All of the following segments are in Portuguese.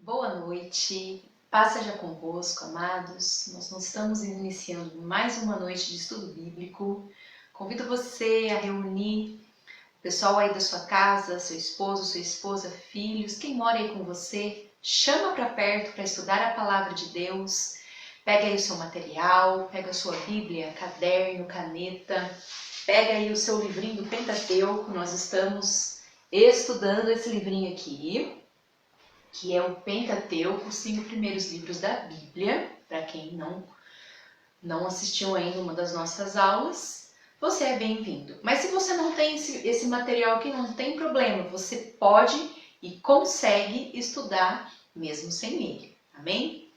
Boa noite, paz seja convosco, amados. Nós estamos iniciando mais uma noite de estudo bíblico. Convido você a reunir o pessoal aí da sua casa, seu esposo, sua esposa, filhos, quem mora aí com você, chama para perto para estudar a palavra de Deus. Pega aí o seu material, pega a sua Bíblia, caderno, caneta, pega aí o seu livrinho do Pentateuco. Nós estamos estudando esse livrinho aqui, que é o Pentateuco, os 5 primeiros livros da Bíblia. Para quem não assistiu ainda uma das nossas aulas, você é bem-vindo. Mas se você não tem esse material aqui, não tem problema, você pode e consegue estudar mesmo sem ele, amém?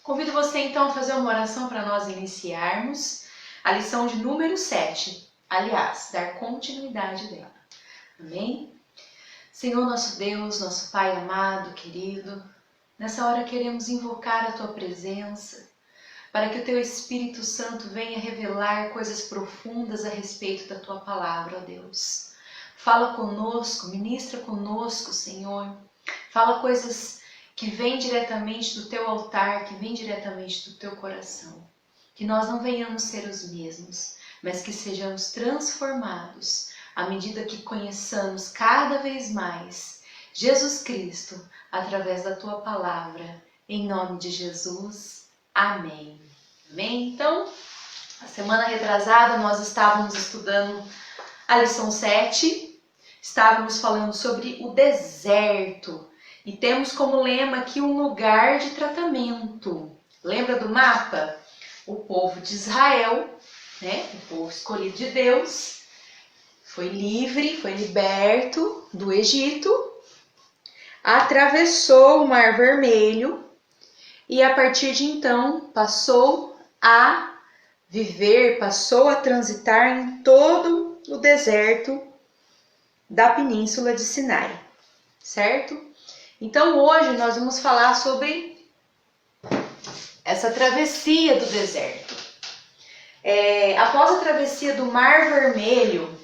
Convido você então a fazer uma oração para nós iniciarmos a lição de número 7, aliás, dar continuidade dela, amém? Senhor nosso Deus, nosso Pai amado, querido, nessa hora queremos invocar a Tua presença, para que o Teu Espírito Santo venha revelar coisas profundas a respeito da Tua palavra, ó Deus. Fala conosco, ministra conosco, Senhor. Fala coisas que vêm diretamente do Teu altar, que vêm diretamente do Teu coração. Que nós não venhamos ser os mesmos, mas que sejamos transformados à medida que conheçamos cada vez mais Jesus Cristo através da Tua palavra. Em nome de Jesus. Amém. Amém? Então, a semana retrasada nós estávamos estudando a lição 7, estávamos falando sobre o deserto e temos como lema aqui um lugar de tratamento. Lembra do mapa? O povo de Israel, né? O povo escolhido de Deus, foi livre, foi liberto do Egito, atravessou o Mar Vermelho e a partir de então passou a viver, passou a transitar em todo o deserto da Península de Sinai, certo? Então hoje nós vamos falar sobre essa travessia do deserto. Após a travessia do Mar Vermelho,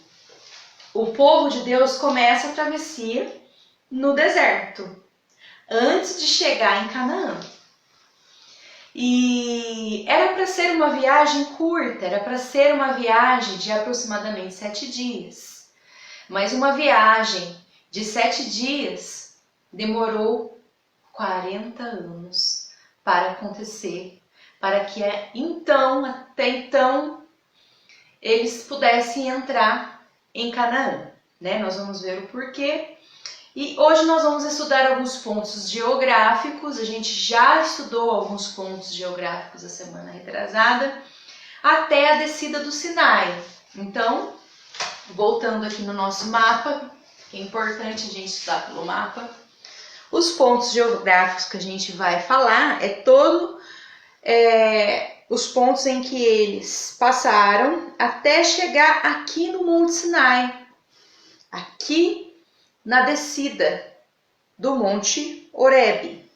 o povo de Deus começa a travessia no deserto, antes de chegar em Canaã. E era para ser uma viagem curta, era para ser uma viagem de aproximadamente 7 dias. Mas uma viagem de 7 dias demorou 40 anos para acontecer, para que até então, eles pudessem entrar em Canaã, né? Nós vamos ver o porquê. E hoje nós vamos estudar alguns pontos geográficos. A gente já estudou alguns pontos geográficos a semana retrasada, até a descida do Sinai. Então, voltando aqui no nosso mapa, que é importante a gente estudar pelo mapa, os pontos geográficos que a gente vai falar os pontos em que eles passaram até chegar aqui no Monte Sinai, aqui na descida do Monte Horebe.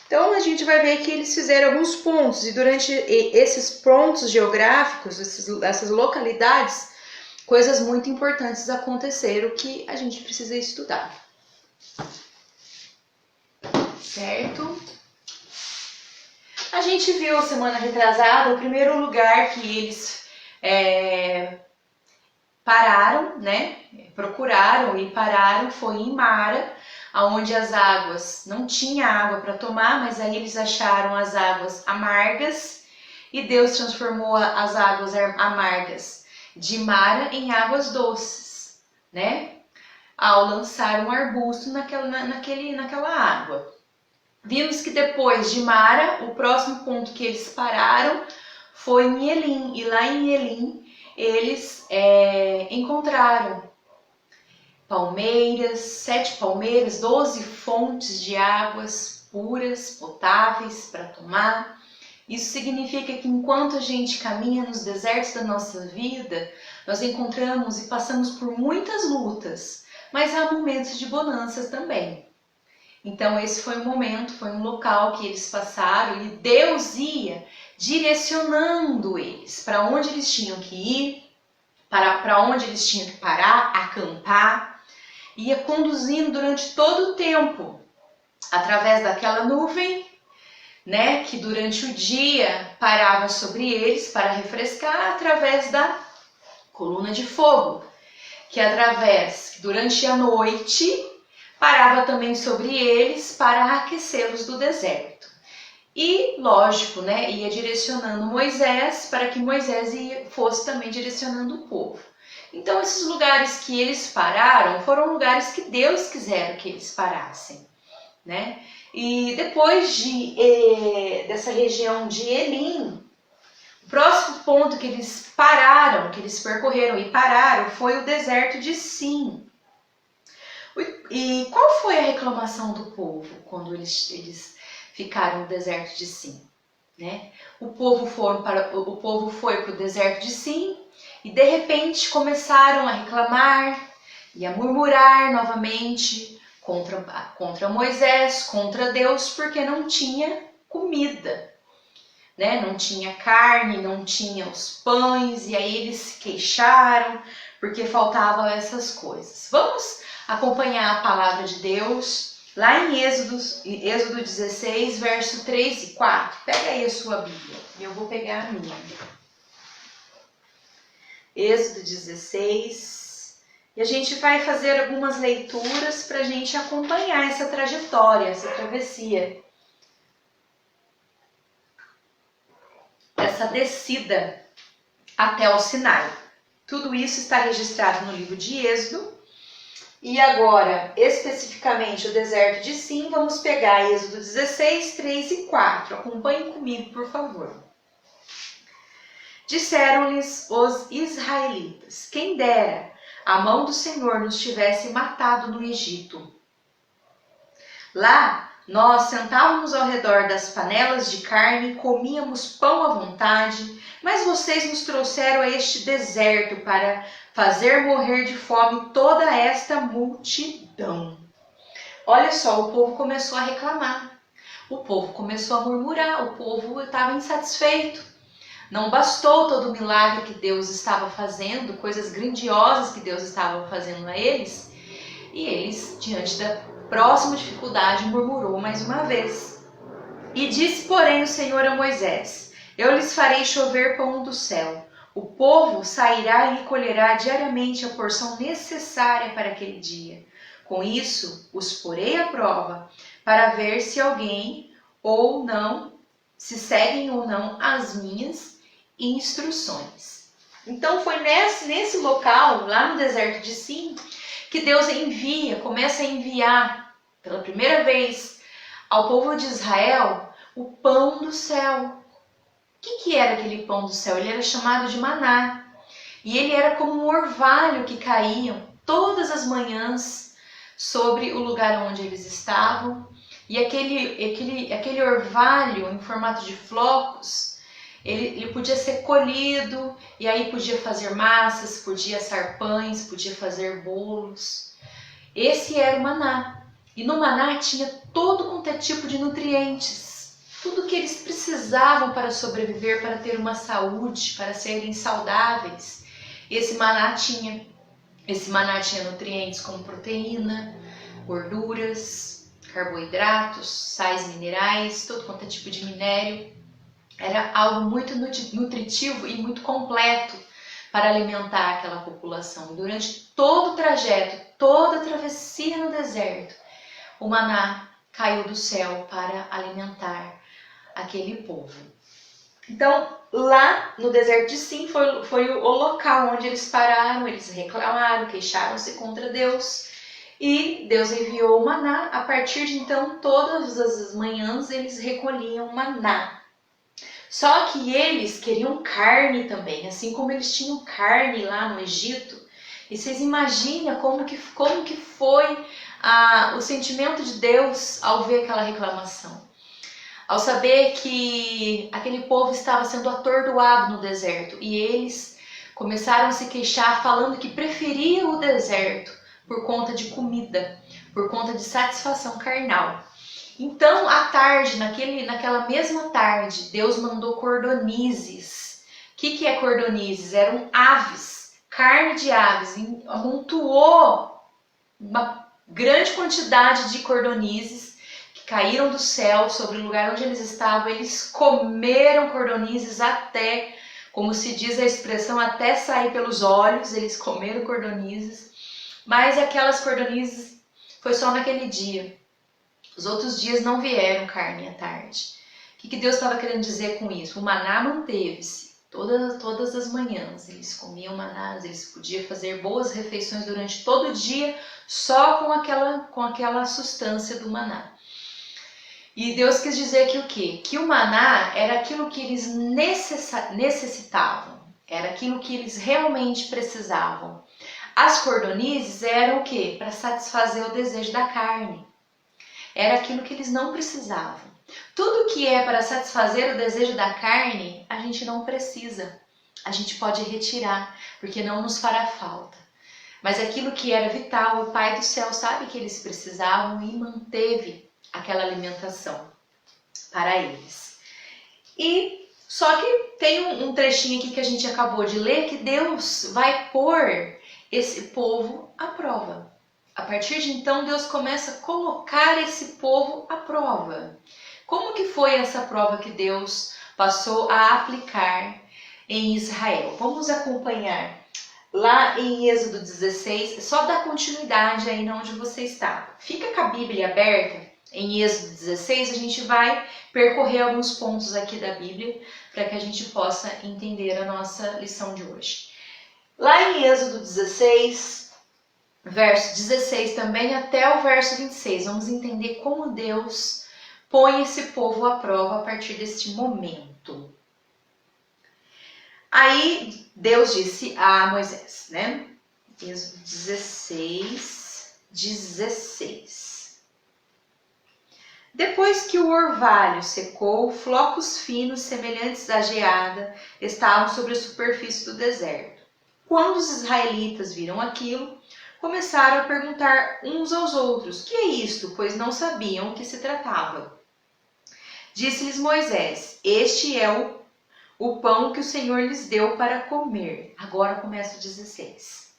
Então a gente vai ver que eles fizeram alguns pontos e durante esses pontos geográficos, essas localidades, coisas muito importantes aconteceram que a gente precisa estudar. Certo? A gente viu semana retrasada o primeiro lugar que eles pararam, né? Procuraram e pararam foi em Mara, onde as águas, não tinha água para tomar, mas aí eles acharam as águas amargas e Deus transformou as águas amargas de Mara em águas doces, né? Ao lançar um arbusto naquela água. Vimos que depois de Mara, o próximo ponto que eles pararam foi em Elim. E lá em Elim, eles encontraram palmeiras, 7 palmeiras, 12 fontes de águas puras, potáveis para tomar. Isso significa que enquanto a gente caminha nos desertos da nossa vida, nós encontramos e passamos por muitas lutas, mas há momentos de bonanças também. Então esse foi um momento, foi um local que eles passaram e Deus ia direcionando eles para onde eles tinham que ir, para onde eles tinham que parar, acampar, ia conduzindo durante todo o tempo. através daquela nuvem, né, que durante o dia parava sobre eles para refrescar, através da coluna de fogo, que durante a noite parava também sobre eles para aquecê-los do deserto. E, lógico, né, ia direcionando Moisés para que Moisés fosse também direcionando o povo. Então, esses lugares que eles pararam foram lugares que Deus quiser que eles parassem, né? E depois dessa região de Elim, o próximo ponto que eles pararam, que eles percorreram e pararam, foi o deserto de Sim. E qual foi a reclamação do povo quando eles ficaram no deserto de Sim? Né? O povo foi para o deserto de Sim e de repente começaram a reclamar e a murmurar novamente contra Moisés, contra Deus, porque não tinha comida, né? Não tinha carne, não tinha os pães, e aí eles se queixaram porque faltavam essas coisas. Vamos acompanhar a palavra de Deus lá em Êxodo 16, verso 3 e 4. Pega aí a sua Bíblia e eu vou pegar a minha. Êxodo 16. E a gente vai fazer algumas leituras para a gente acompanhar essa trajetória, essa travessia. Essa descida até o Sinai. Tudo isso está registrado no livro de Êxodo. E agora, especificamente o deserto de Sim, vamos pegar Êxodo 16, 3 e 4. Acompanhem comigo, por favor. Disseram-lhes os israelitas: quem dera a mão do Senhor nos tivesse matado no Egito. Lá nós sentávamos ao redor das panelas de carne e comíamos pão à vontade, mas vocês nos trouxeram a este deserto para fazer morrer de fome toda esta multidão. Olha só, o povo começou a reclamar, o povo começou a murmurar, o povo estava insatisfeito. Não bastou todo o milagre que Deus estava fazendo, coisas grandiosas que Deus estava fazendo a eles, e eles, diante da próxima dificuldade, murmurou mais uma vez. E disse, porém, o Senhor a Moisés: eu lhes farei chover pão do céu. O povo sairá e colherá diariamente a porção necessária para aquele dia. Com isso, os porei à prova, para ver se alguém ou não, se seguem ou não as minhas instruções. Então foi nesse local, lá no deserto de Sim, que Deus começa a enviar pela primeira vez ao povo de Israel o pão do céu. O que era aquele pão do céu? Ele era chamado de maná. E ele era como um orvalho que caía todas as manhãs sobre o lugar onde eles estavam. E aquele orvalho em formato de flocos, ele podia ser colhido e aí podia fazer massas, podia assar pães, podia fazer bolos. Esse era o maná. E no maná tinha todo quanto é tipo de nutrientes. Tudo que eles precisavam para sobreviver, para ter uma saúde, para serem saudáveis. Esse maná tinha nutrientes como proteína, gorduras, carboidratos, sais minerais, todo quanto é tipo de minério. Era algo muito nutritivo e muito completo para alimentar aquela população. Durante todo o trajeto, toda a travessia no deserto, o maná caiu do céu para alimentar aquele povo. Então, lá no deserto de Sim foi o local onde eles pararam, eles reclamaram, queixaram-se contra Deus. E Deus enviou o maná. A partir de então, todas as manhãs eles recolhiam maná. Só que eles queriam carne também, assim como eles tinham carne lá no Egito. E vocês imaginam como que foi o sentimento de Deus ao ver aquela reclamação. Ao saber que aquele povo estava sendo atordoado no deserto. E eles começaram a se queixar falando que preferiam o deserto por conta de comida, por conta de satisfação carnal. Então, à tarde, naquela mesma tarde, Deus mandou cordonizes. O que é cordonizes? Eram aves, carne de aves. Amontoou uma grande quantidade de cordonizes que caíram do céu sobre o lugar onde eles estavam, eles comeram cordonizes até, como se diz a expressão, até sair pelos olhos, eles comeram cordonizes, mas aquelas cordonizes foi só naquele dia. Os outros dias não vieram carne à tarde. O que Deus estava querendo dizer com isso? O maná manteve-se todas as manhãs. Eles comiam maná, eles podiam fazer boas refeições durante todo o dia só com aquela substância do maná. E Deus quis dizer que o quê? Que o maná era aquilo que eles necessitavam, era aquilo que eles realmente precisavam. As cordonizes eram o quê? Para satisfazer o desejo da carne. Era aquilo que eles não precisavam. Tudo que é para satisfazer o desejo da carne, a gente não precisa. A gente pode retirar, porque não nos fará falta. Mas aquilo que era vital, o Pai do Céu sabe que eles precisavam e manteve aquela alimentação para eles. E só que tem um trechinho aqui que a gente acabou de ler, que Deus vai pôr esse povo à prova. A partir de então, Deus começa a colocar esse povo à prova. Como que foi essa prova que Deus passou a aplicar em Israel? Vamos acompanhar lá em Êxodo 16, só dar continuidade aí onde você está. Fica com a Bíblia aberta em Êxodo 16, a gente vai percorrer alguns pontos aqui da Bíblia para que a gente possa entender a nossa lição de hoje. Lá em Êxodo 16, verso 16 também até o verso 26, vamos entender como Deus põe esse povo à prova a partir deste momento. Aí Deus disse a Moisés, né? Êxodo 16, 16. Depois que o orvalho secou, flocos finos semelhantes à geada estavam sobre a superfície do deserto. Quando os israelitas viram aquilo, começaram a perguntar uns aos outros: "Que é isto?", pois não sabiam o que se tratava. Disse-lhes Moisés: "Este é o pão que o Senhor lhes deu para comer." Agora começa o 16.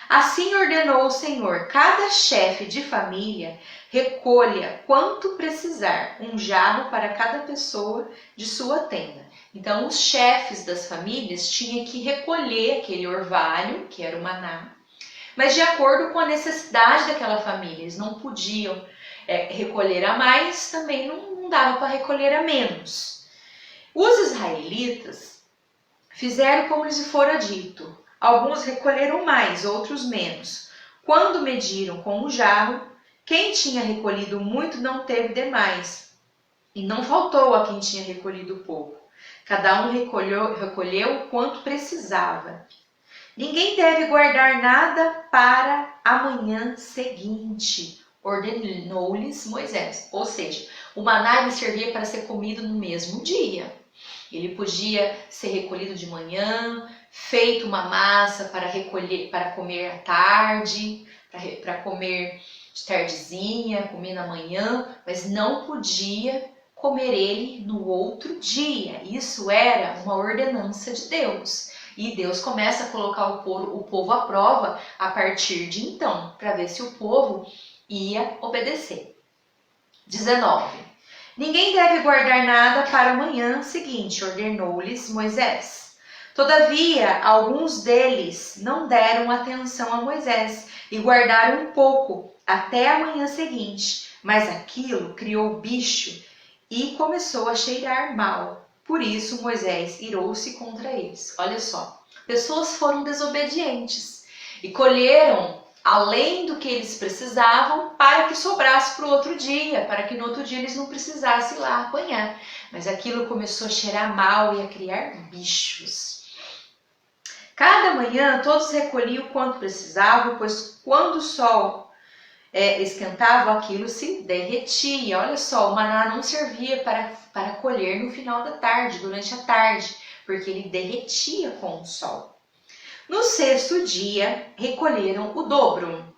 Assim ordenou o Senhor: cada chefe de família recolha quanto precisar, um jarro para cada pessoa de sua tenda. Então os chefes das famílias tinham que recolher aquele orvalho, que era o maná, mas de acordo com a necessidade daquela família. Eles não podiam recolher a mais, também não dava para recolher a menos. Os israelitas fizeram como lhes fora dito. Alguns recolheram mais, outros menos. Quando mediram com o jarro, quem tinha recolhido muito não teve demais, e não faltou a quem tinha recolhido pouco. Cada um recolheu o quanto precisava. Ninguém deve guardar nada para a manhã seguinte, ordenou-lhes Moisés. Ou seja, o maná ele servia para ser comido no mesmo dia. Ele podia ser recolhido de manhã, feito uma massa para comer à tarde, para comer de tardezinha, comer na manhã, mas não podia comer ele no outro dia. Isso era uma ordenança de Deus. E Deus começa a colocar o povo à prova a partir de então, para ver se o povo ia obedecer. 19. Ninguém deve guardar nada para a manhã seguinte, ordenou-lhes Moisés. Todavia, alguns deles não deram atenção a Moisés e guardaram um pouco até a manhã seguinte, mas aquilo criou bicho e começou a cheirar mal. Por isso Moisés irou-se contra eles. Olha só, pessoas foram desobedientes e colheram além do que eles precisavam para que sobrasse para o outro dia, para que no outro dia eles não precisassem ir lá apanhar. Mas aquilo começou a cheirar mal e a criar bichos. Cada manhã todos recolhiam o quanto precisavam, pois quando o sol esquentava, aquilo se derretia. Olha só, o maná não servia para colher no final da tarde, durante a tarde, porque ele derretia com o sol. No sexto dia, recolheram o dobro,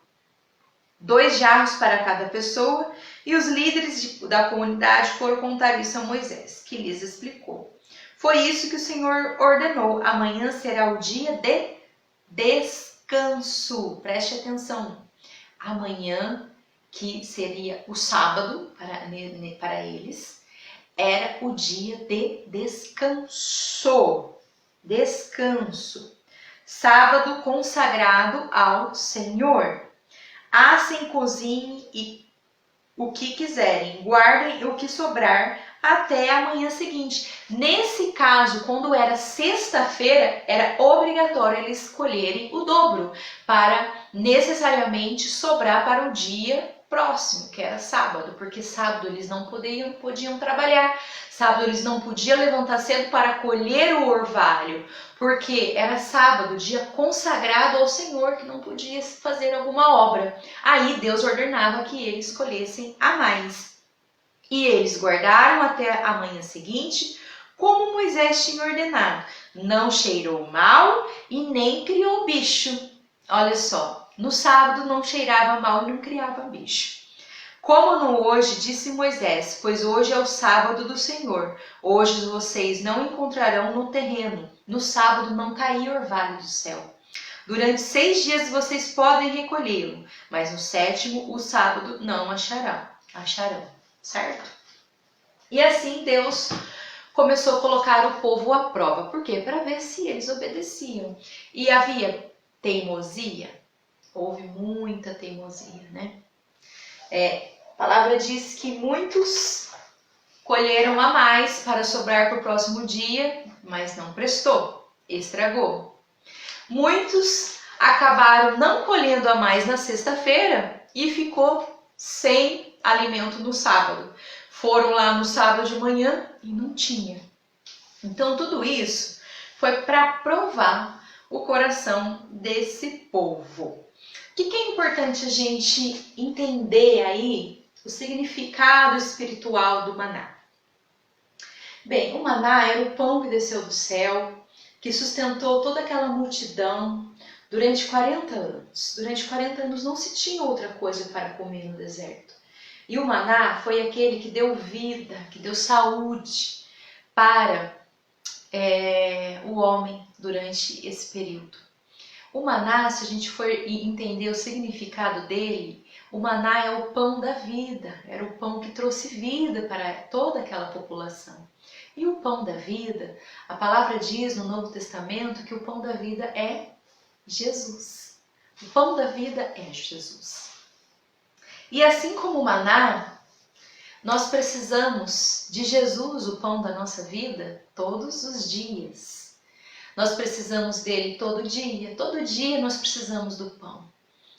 2 jarros para cada pessoa, e os líderes da comunidade foram contar isso a Moisés, que lhes explicou. Foi isso que o Senhor ordenou: amanhã será o dia de descanso. Preste atenção. Amanhã que seria o sábado para eles, era o dia de descanso. Descanso. Sábado consagrado ao Senhor. Assem, cozinhem e o que quiserem, guardem o que sobrar até a manhã seguinte. Nesse caso, quando era sexta-feira, era obrigatório eles colherem o dobro para necessariamente sobrar para o dia próximo, que era sábado, porque sábado eles não podiam trabalhar. Sábado eles não podiam levantar cedo para colher o orvalho, porque era sábado, dia consagrado ao Senhor, que não podia fazer alguma obra. Aí Deus ordenava que eles colhessem a mais. E eles guardaram até a manhã seguinte, como Moisés tinha ordenado. Não cheirou mal e nem criou bicho. Olha só, no sábado não cheirava mal e não criava bicho. Como no hoje, disse Moisés, pois hoje é o sábado do Senhor. Hoje vocês não encontrarão no terreno. No sábado não caía orvalho do céu. Durante 6 dias vocês podem recolhê-lo, mas no sétimo, o sábado, não acharão. Certo? E assim Deus começou a colocar o povo à prova. Por quê? Para ver se eles obedeciam. E havia teimosia. Houve muita teimosia, né? A palavra diz que muitos colheram a mais para sobrar para o próximo dia, mas não prestou, estragou. Muitos acabaram não colhendo a mais na sexta-feira e ficou sem alimento no sábado. Foram lá no sábado de manhã e não tinha. Então tudo isso foi para provar o coração desse povo. O que é importante a gente entender aí o significado espiritual do maná? Bem, o maná era o pão que desceu do céu, que sustentou toda aquela multidão durante 40 anos. Durante 40 anos não se tinha outra coisa para comer no deserto. E o maná foi aquele que deu vida, que deu saúde para o homem durante esse período. O maná, se a gente for entender o significado dele, o maná é o pão da vida, era o pão que trouxe vida para toda aquela população. E o pão da vida, a palavra diz no Novo Testamento que o pão da vida é Jesus. O pão da vida é Jesus. E assim como o maná, nós precisamos de Jesus, o pão da nossa vida, todos os dias. Nós precisamos dele todo dia nós precisamos do pão,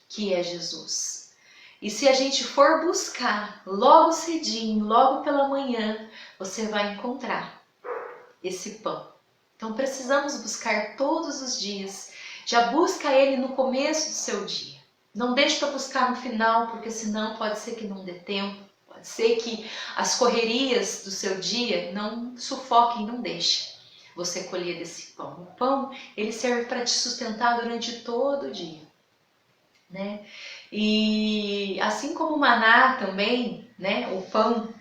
que é Jesus. E se a gente for buscar logo cedinho, logo pela manhã, você vai encontrar esse pão. Então precisamos buscar todos os dias. Já busca ele no começo do seu dia. Não deixe para buscar no final, porque senão pode ser que não dê tempo. Pode ser que as correrias do seu dia não sufoquem, não deixem você colher desse pão. O pão, ele serve para te sustentar durante todo o dia, né? E assim como o maná também, né? O pão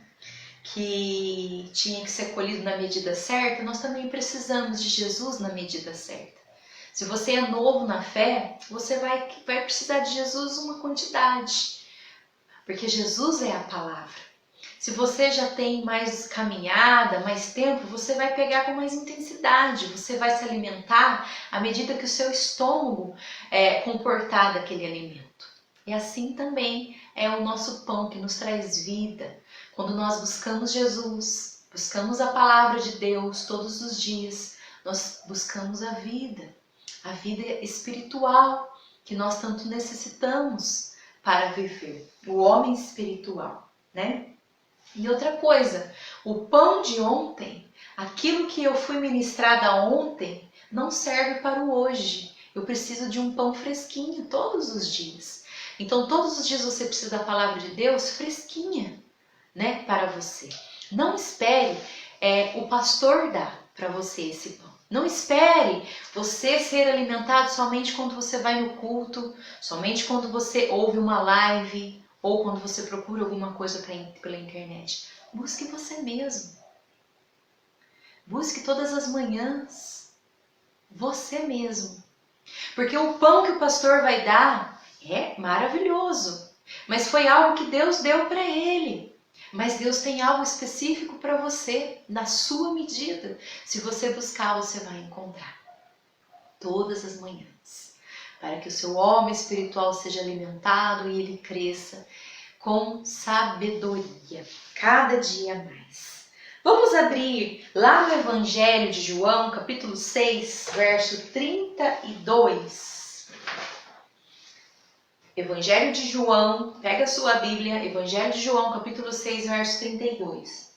que tinha que ser colhido na medida certa, nós também precisamos de Jesus na medida certa. Se você é novo na fé, você vai precisar de Jesus uma quantidade, porque Jesus é a palavra. Se você já tem mais caminhada, mais tempo, você vai pegar com mais intensidade, você vai se alimentar à medida que o seu estômago comportar daquele alimento. E assim também é o nosso pão que nos traz vida. Quando nós buscamos Jesus, buscamos a palavra de Deus todos os dias, nós buscamos a vida espiritual que nós tanto necessitamos para viver, o homem espiritual, né? E outra coisa, o pão de ontem, aquilo que eu fui ministrada ontem, não serve para o hoje. Eu preciso de um pão fresquinho todos os dias. Então, todos os dias você precisa da palavra de Deus fresquinha, né, para você. Não espere o pastor dar para você esse pão. Não espere você ser alimentado somente quando você vai no culto, somente quando você ouve uma live, ou quando você procura alguma coisa pela internet. Busque você mesmo. Busque todas as manhãs você mesmo. Porque o pão que o pastor vai dar é maravilhoso. mas foi algo que Deus deu para ele. Mas Deus tem algo específico para você, na sua medida. Se você buscar, você vai encontrar. Todas as manhãs. Para que o seu homem espiritual seja alimentado e ele cresça com sabedoria. Cada dia mais. Vamos abrir lá no Evangelho de João, capítulo 6, verso 32. Evangelho de João, pega a sua Bíblia, Evangelho de João, capítulo 6, verso 32.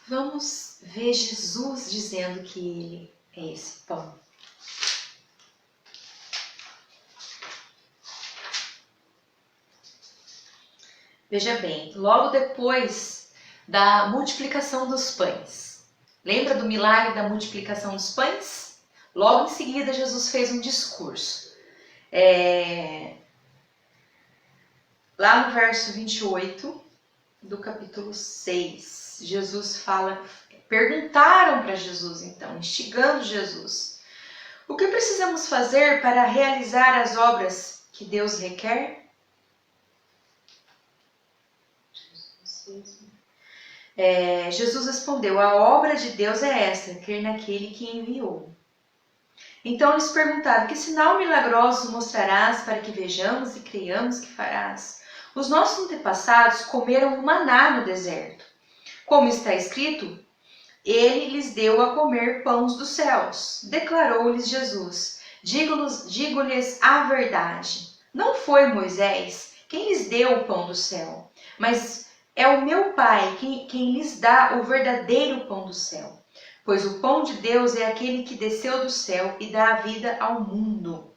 Vamos ver Jesus dizendo que ele é esse pão. Veja bem, logo depois da multiplicação dos pães. Lembra do milagre da multiplicação dos pães? Logo em seguida, Jesus fez um discurso. Lá no verso 28 do capítulo 6, Jesus fala, perguntaram para Jesus então, instigando Jesus, o que precisamos fazer para realizar as obras que Deus requer? Jesus respondeu, a obra de Deus é esta, crer naquele que enviou. Então eles perguntaram, que sinal milagroso mostrarás para que vejamos e creiamos que farás? Os nossos antepassados comeram o maná no deserto. Como está escrito, ele lhes deu a comer pães dos céus. Declarou-lhes Jesus, digo-lhes a verdade. Não foi Moisés quem lhes deu o pão do céu, mas é o meu Pai quem lhes dá o verdadeiro pão do céu. Pois o pão de Deus é aquele que desceu do céu e dá a vida ao mundo.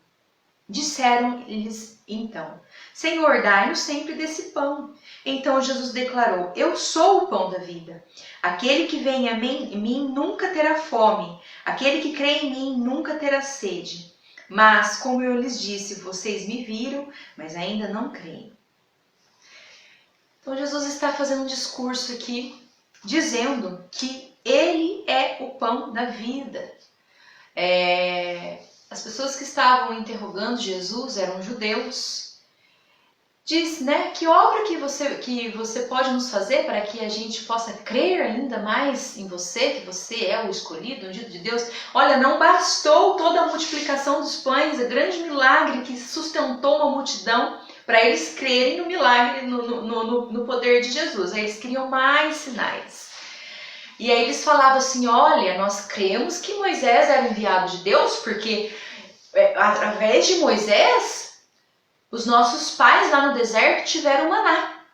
Disseram-lhes então, Senhor, dai-nos sempre desse pão. Então Jesus declarou, eu sou o pão da vida. Aquele que vem a mim nunca terá fome. Aquele que crê em mim nunca terá sede. Mas, como eu lhes disse, vocês me viram, mas ainda não creem. Então Jesus está fazendo um discurso aqui, dizendo que ele é o pão da vida. As pessoas que estavam interrogando Jesus eram judeus. Diz, né, que obra que você pode nos fazer para que a gente possa crer ainda mais em você, que você é o escolhido, o ungido de Deus? Olha, não bastou toda a multiplicação dos pães, o grande milagre que sustentou uma multidão, para eles crerem no milagre, no poder de Jesus. Aí eles queriam mais sinais. E aí eles falavam assim, olha, nós cremos que Moisés era enviado de Deus, porque através de Moisés, os nossos pais lá no deserto tiveram maná.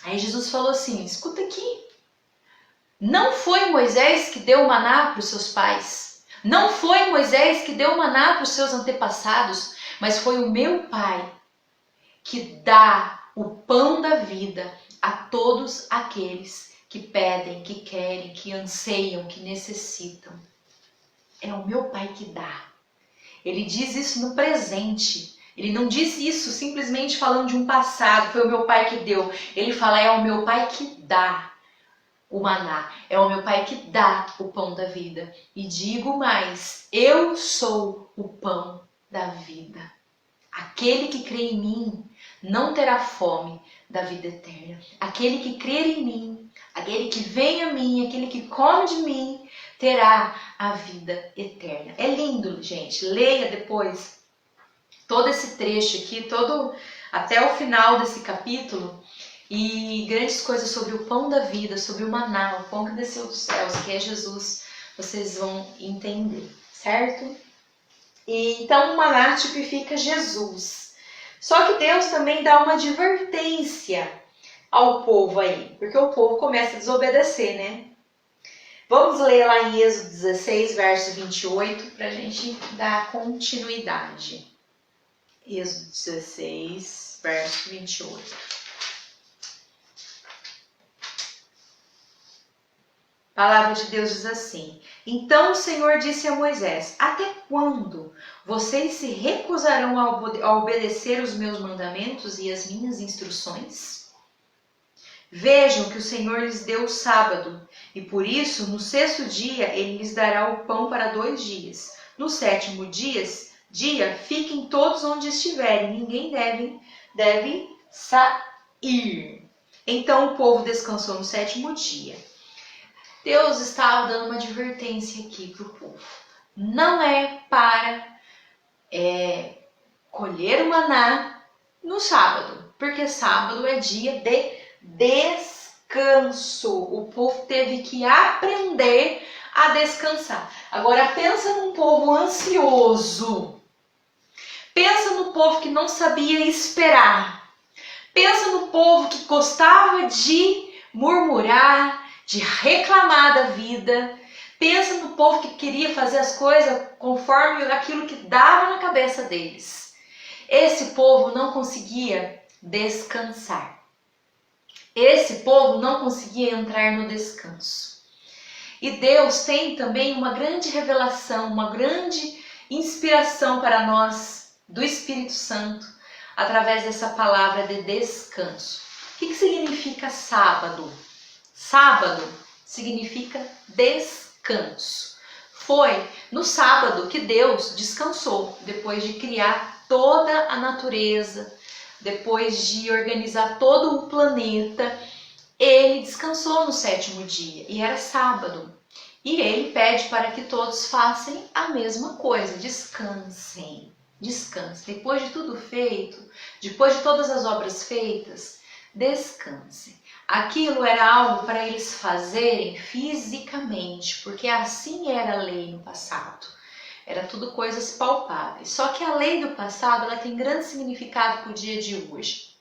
Aí Jesus falou assim, escuta aqui, não foi Moisés que deu maná para os seus pais, não foi Moisés que deu maná para os seus antepassados, mas foi o meu Pai que dá o pão da vida a todos aqueles que pedem, que querem, que anseiam, que necessitam. É o meu Pai que dá. Ele diz isso no presente. Ele não diz isso simplesmente falando de um passado, foi o meu Pai que deu. Ele fala, é o meu Pai que dá o maná. É o meu Pai que dá o pão da vida. E digo mais, eu sou o pão da vida. Aquele que crê em mim não terá fome da vida eterna. Aquele que crer em mim, aquele que vem a mim, aquele que come de mim, terá a vida eterna. É lindo, gente. Leia depois todo esse trecho aqui, até o final desse capítulo, e grandes coisas sobre o pão da vida, sobre o maná, o pão que desceu dos céus, que é Jesus, vocês vão entender, certo? E então o maná tipifica Jesus. Só que Deus também dá uma advertência ao povo aí, porque o povo começa a desobedecer, né? Vamos ler lá em Êxodo 16, verso 28, para a gente dar continuidade. Êxodo 16, verso 28. A palavra de Deus diz assim, então o Senhor disse a Moisés, até quando vocês se recusarão a obedecer os meus mandamentos e as minhas instruções? Vejam que o Senhor lhes deu o sábado, e por isso, no sexto dia, ele lhes dará o pão para 2 dias. No sétimo dia, fiquem todos onde estiverem, ninguém deve sair. Então o povo descansou no sétimo dia. Deus estava dando uma advertência aqui para o povo. Não é para colher o maná no sábado, porque sábado é dia de descanso. O povo teve que aprender a descansar. Agora pensa num povo ansioso. Pensa no povo que não sabia esperar. Pensa no povo que gostava de murmurar, de reclamar da vida. Pensa no povo que queria fazer as coisas conforme aquilo que dava na cabeça deles. Esse povo não conseguia descansar. Esse povo não conseguia entrar no descanso. E Deus tem também uma grande revelação, uma grande inspiração para nós do Espírito Santo, através dessa palavra de descanso. O que significa sábado? Sábado significa descanso. Foi no sábado que Deus descansou, depois de criar toda a natureza, depois de organizar todo o planeta. Ele descansou no sétimo dia e era sábado. E ele pede para que todos façam a mesma coisa, descansem. Descanse. Depois de tudo feito, depois de todas as obras feitas, descanse. Aquilo era algo para eles fazerem fisicamente, porque assim era a lei no passado. Era tudo coisas palpáveis. Só que a lei do passado ela tem grande significado para o dia de hoje.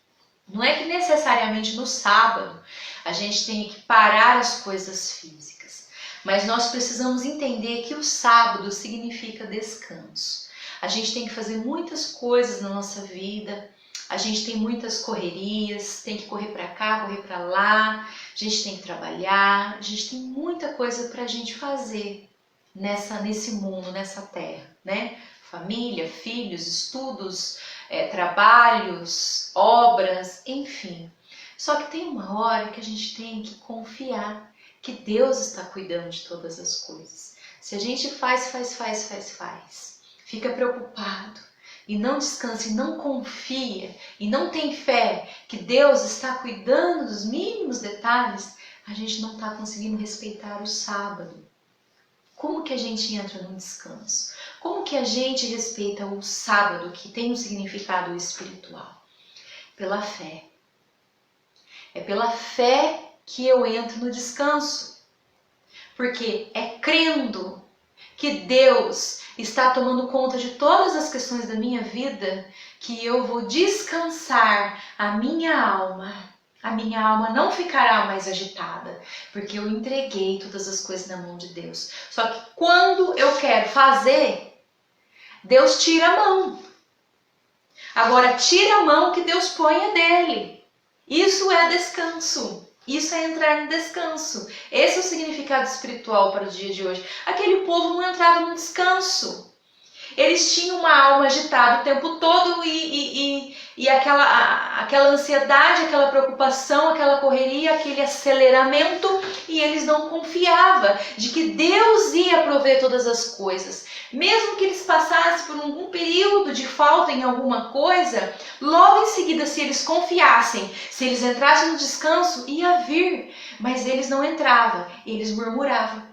Não é que necessariamente no sábado a gente tenha que parar as coisas físicas, mas nós precisamos entender que o sábado significa descanso. A gente tem que fazer muitas coisas na nossa vida, a gente tem muitas correrias, tem que correr para cá, correr para lá, a gente tem que trabalhar, a gente tem muita coisa para a gente fazer nesse mundo, nessa terra, né? Família, filhos, estudos, trabalhos, obras, enfim. Só que tem uma hora que a gente tem que confiar que Deus está cuidando de todas as coisas. Se a gente faz, fica preocupado e não descansa e não confia e não tem fé que Deus está cuidando dos mínimos detalhes, a gente não está conseguindo respeitar o sábado. Como que a gente entra no descanso? Como que a gente respeita o sábado, que tem um significado espiritual? Pela fé. É pela fé que eu entro no descanso. Porque é crendo que Deus está tomando conta de todas as questões da minha vida que eu vou descansar a minha alma. A minha alma não ficará mais agitada, porque eu entreguei todas as coisas na mão de Deus. Só que quando eu quero fazer, Deus tira a mão. Agora, tira a mão que Deus ponha dele. Isso é descanso. Isso é entrar no descanso. Esse é o significado espiritual para o dia de hoje. Aquele povo não entrava no descanso. Eles tinham uma alma agitada o tempo todo e aquela ansiedade, aquela preocupação, aquela correria, aquele aceleramento, e eles não confiavam de que Deus ia prover todas as coisas. Mesmo que eles passassem por algum período de falta em alguma coisa, logo em seguida, se eles confiassem, se eles entrassem no descanso, ia vir. Mas eles não entravam, eles murmuravam.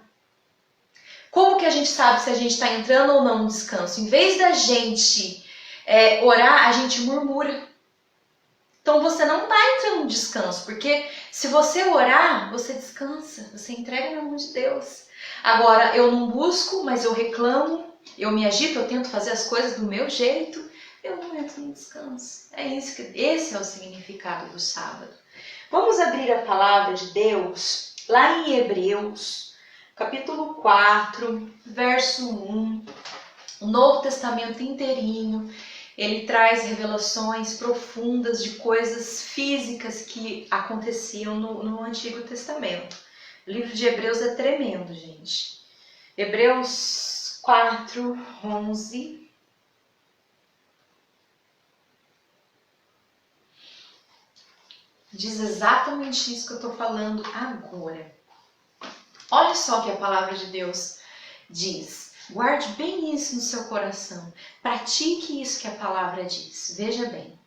Como que a gente sabe se a gente está entrando ou não no descanso? Em vez da gente orar, a gente murmura. Então você não está entrando no descanso, porque se você orar, você descansa, você entrega na mão de Deus. Agora, eu não busco, mas eu reclamo, eu me agito, eu tento fazer as coisas do meu jeito, eu não entro no descanso. Esse é o significado do sábado. Vamos abrir a palavra de Deus lá em Hebreus, capítulo 4, verso 1, o Novo Testamento inteirinho, ele traz revelações profundas de coisas físicas que aconteciam no Antigo Testamento. O livro de Hebreus é tremendo, gente. Hebreus 4, 11. diz exatamente isso que eu estou falando agora. Olha só o que a palavra de Deus diz. Guarde bem isso no seu coração. Pratique isso que a palavra diz. Veja bem.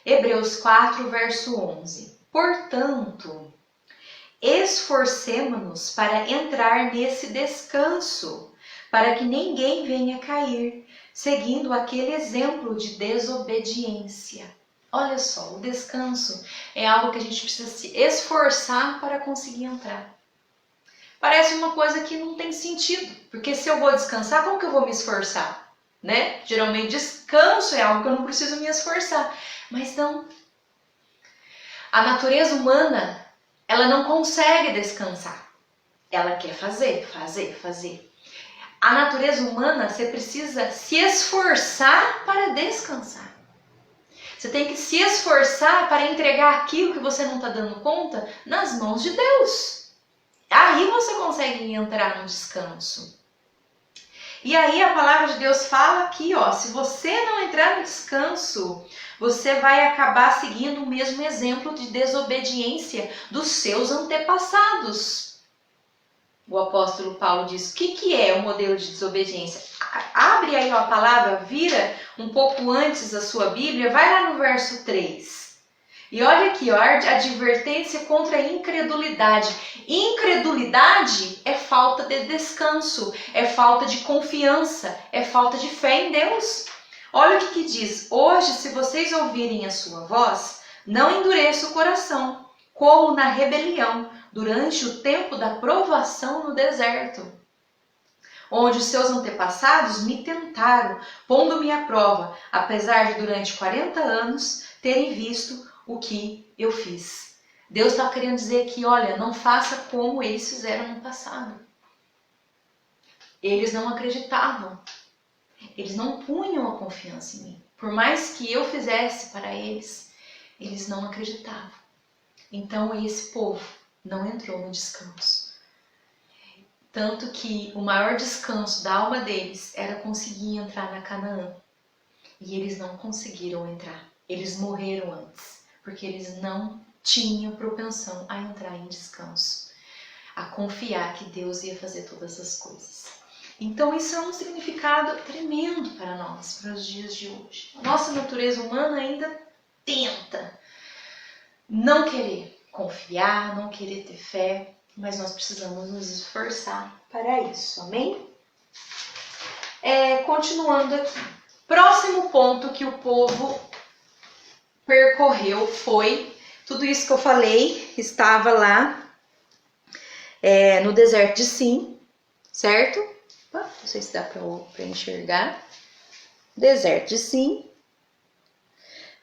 Hebreus 4, verso 11. Portanto, esforcemo-nos para entrar nesse descanso, para que ninguém venha cair, seguindo aquele exemplo de desobediência. Olha só, o descanso é algo que a gente precisa se esforçar para conseguir entrar. Parece uma coisa que não tem sentido, porque se eu vou descansar, como que eu vou me esforçar? Né? Geralmente descanso é algo que eu não preciso me esforçar, mas não. A natureza humana, ela não consegue descansar. Ela quer fazer. A natureza humana, você precisa se esforçar para descansar. Você tem que se esforçar para entregar aquilo que você não está dando conta nas mãos de Deus. Aí você consegue entrar no descanso. E aí a palavra de Deus fala aqui, ó, se você não entrar no descanso, você vai acabar seguindo o mesmo exemplo de desobediência dos seus antepassados. O apóstolo Paulo diz, o que é o modelo de desobediência? Abre aí a palavra, vira um pouco antes a sua Bíblia, vai lá no verso 3. E olha aqui, ó, a advertência contra a incredulidade. Incredulidade é falta de descanso, é falta de confiança, é falta de fé em Deus. Olha o que diz, hoje se vocês ouvirem a sua voz, não endureça o coração, como na rebelião, durante o tempo da provação no deserto, onde os seus antepassados me tentaram, pondo-me à prova, apesar de durante 40 anos terem visto o que eu fiz. Deus está querendo dizer aqui, olha, não faça como eles fizeram no passado. Eles não acreditavam. Eles não punham a confiança em mim. Por mais que eu fizesse para eles, eles não acreditavam. Então esse povo não entrou no descanso. Tanto que o maior descanso da alma deles era conseguir entrar na Canaã. E eles não conseguiram entrar. Eles morreram antes. Porque eles não tinham propensão a entrar em descanso. A confiar que Deus ia fazer todas as coisas. Então isso é um significado tremendo para nós, para os dias de hoje. A nossa natureza humana ainda tenta não querer confiar, não querer ter fé, mas nós precisamos nos esforçar para isso, amém? Continuando aqui. Próximo ponto que o povo percorreu foi, tudo isso que eu falei, estava lá no deserto de Sim, certo? Não sei se dá para enxergar. Deserto de Sim.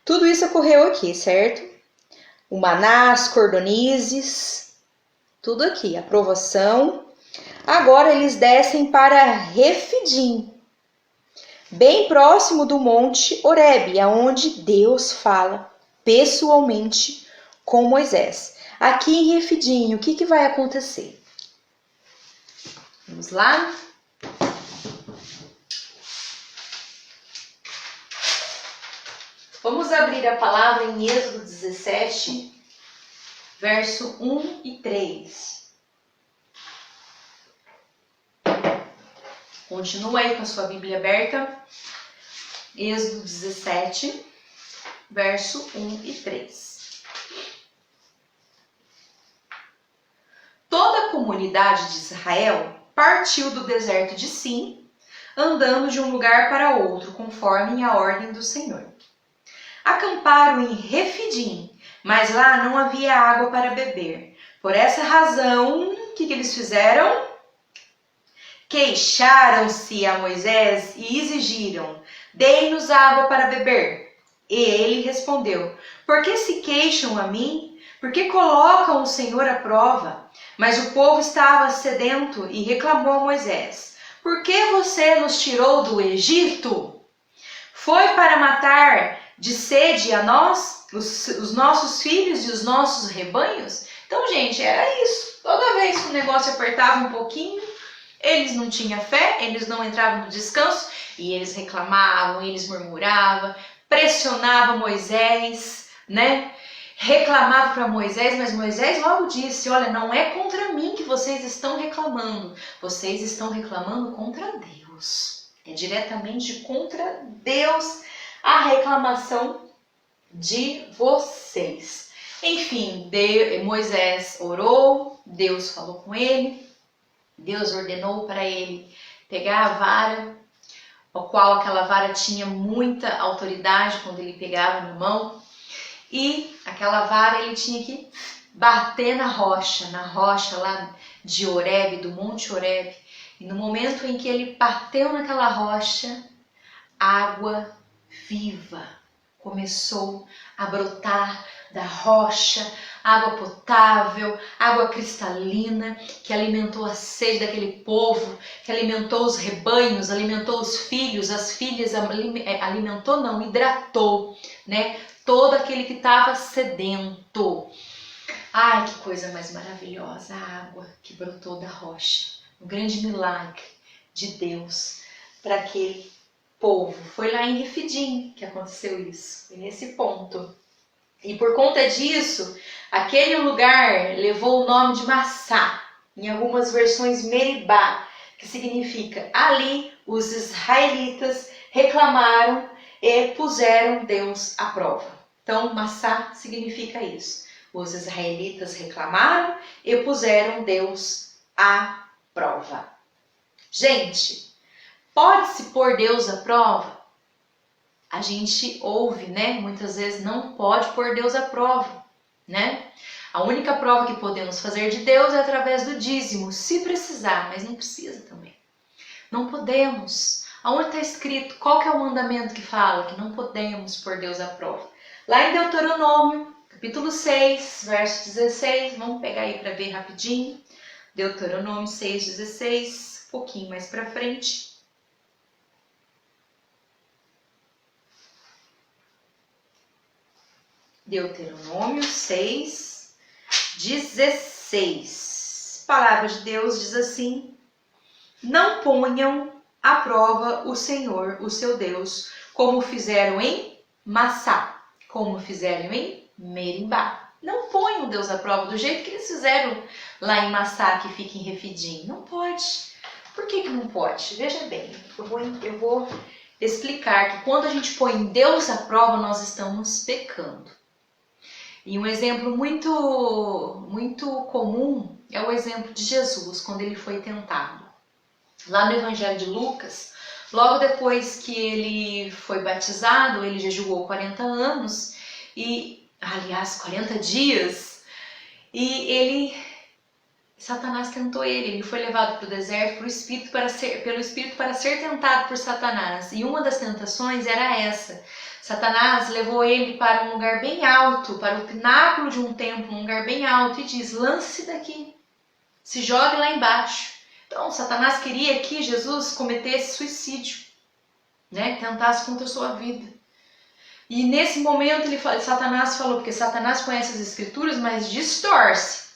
Tudo isso ocorreu aqui, certo? O maná, as cordonizes, tudo aqui, a provação. Agora eles descem para Refidim, bem próximo do monte Horebe, aonde Deus fala pessoalmente com Moisés. Aqui em Refidim, o que vai acontecer? Vamos lá? Vamos abrir a palavra em Êxodo 17, verso 1 e 3. Continua aí com a sua Bíblia aberta. Êxodo 17, verso 1 e 3. Toda a comunidade de Israel partiu do deserto de Sim, andando de um lugar para outro, conforme a ordem do Senhor. Acamparam em Refidim, mas lá não havia água para beber. Por essa razão, o que eles fizeram? Queixaram-se a Moisés e exigiram: dei-nos água para beber. E ele respondeu: por que se queixam a mim? Por que colocam o Senhor à prova? Mas o povo estava sedento e reclamou a Moisés: por que você nos tirou do Egito? Foi para matar de sede a nós, os nossos filhos e os nossos rebanhos? Então, gente, era isso. Toda vez que o negócio apertava um pouquinho, eles não tinham fé, eles não entravam no descanso, e eles reclamavam, eles murmuravam, pressionavam Moisés, né? reclamava para Moisés, mas Moisés logo disse, olha, não é contra mim que vocês estão reclamando, vocês estão reclamando contra Deus. É diretamente contra Deus a reclamação de vocês. Enfim, Moisés orou, Deus falou com ele, Deus ordenou para ele pegar a vara, o qual aquela vara tinha muita autoridade quando ele pegava na mão, e aquela vara ele tinha que bater na rocha lá de Horebe, do Monte Horebe. E no momento em que ele bateu naquela rocha, água viva começou a brotar da rocha, água potável, água cristalina, que alimentou a sede daquele povo, que alimentou os rebanhos, alimentou os filhos, as filhas, alimentou não, hidratou, né? Todo aquele que estava sedento. Ai, que coisa mais maravilhosa, a água que brotou da rocha. Um grande milagre de Deus para aquele povo. Foi lá em Refidim que aconteceu isso, foi nesse ponto. E por conta disso, aquele lugar levou o nome de Massá, em algumas versões Meribá, que significa ali os israelitas reclamaram e puseram Deus à prova. Então, Massá significa isso. Os israelitas reclamaram e puseram Deus à prova. Gente, pode-se pôr Deus à prova? A gente ouve, né? Muitas vezes não pode pôr Deus à prova, né? A única prova que podemos fazer de Deus é através do dízimo, se precisar, mas não precisa também. Não podemos. Aonde está escrito? Qual que é o mandamento que fala que não podemos pôr Deus à prova? Lá em Deuteronômio, capítulo 6, verso 16, vamos pegar aí para ver rapidinho. Deuteronômio 6,16, um pouquinho mais para frente. Deuteronômio 6,16. A palavra de Deus diz assim: não ponham à prova o Senhor, o seu Deus, como fizeram em Massá, como fizeram em Meribá. Não ponham Deus à prova do jeito que eles fizeram lá em Massá, que fica em Refidim. Não pode. Por que não pode? Veja bem, eu vou explicar que quando a gente põe Deus à prova, nós estamos pecando. E um exemplo muito comum é o exemplo de Jesus, quando ele foi tentado. Lá no Evangelho de Lucas, logo depois que ele foi batizado, ele jejuou 40 anos, aliás, 40 dias, e Satanás tentou ele foi levado para o deserto pelo Espírito para ser tentado por Satanás. E uma das tentações era essa. Satanás levou ele para um lugar bem alto, para o pináculo de um templo, um lugar bem alto, e diz: lance-se daqui, se jogue lá embaixo. Então, Satanás queria que Jesus cometesse suicídio, né? Tentasse contra a sua vida. E nesse momento Satanás falou, porque Satanás conhece as escrituras, mas distorce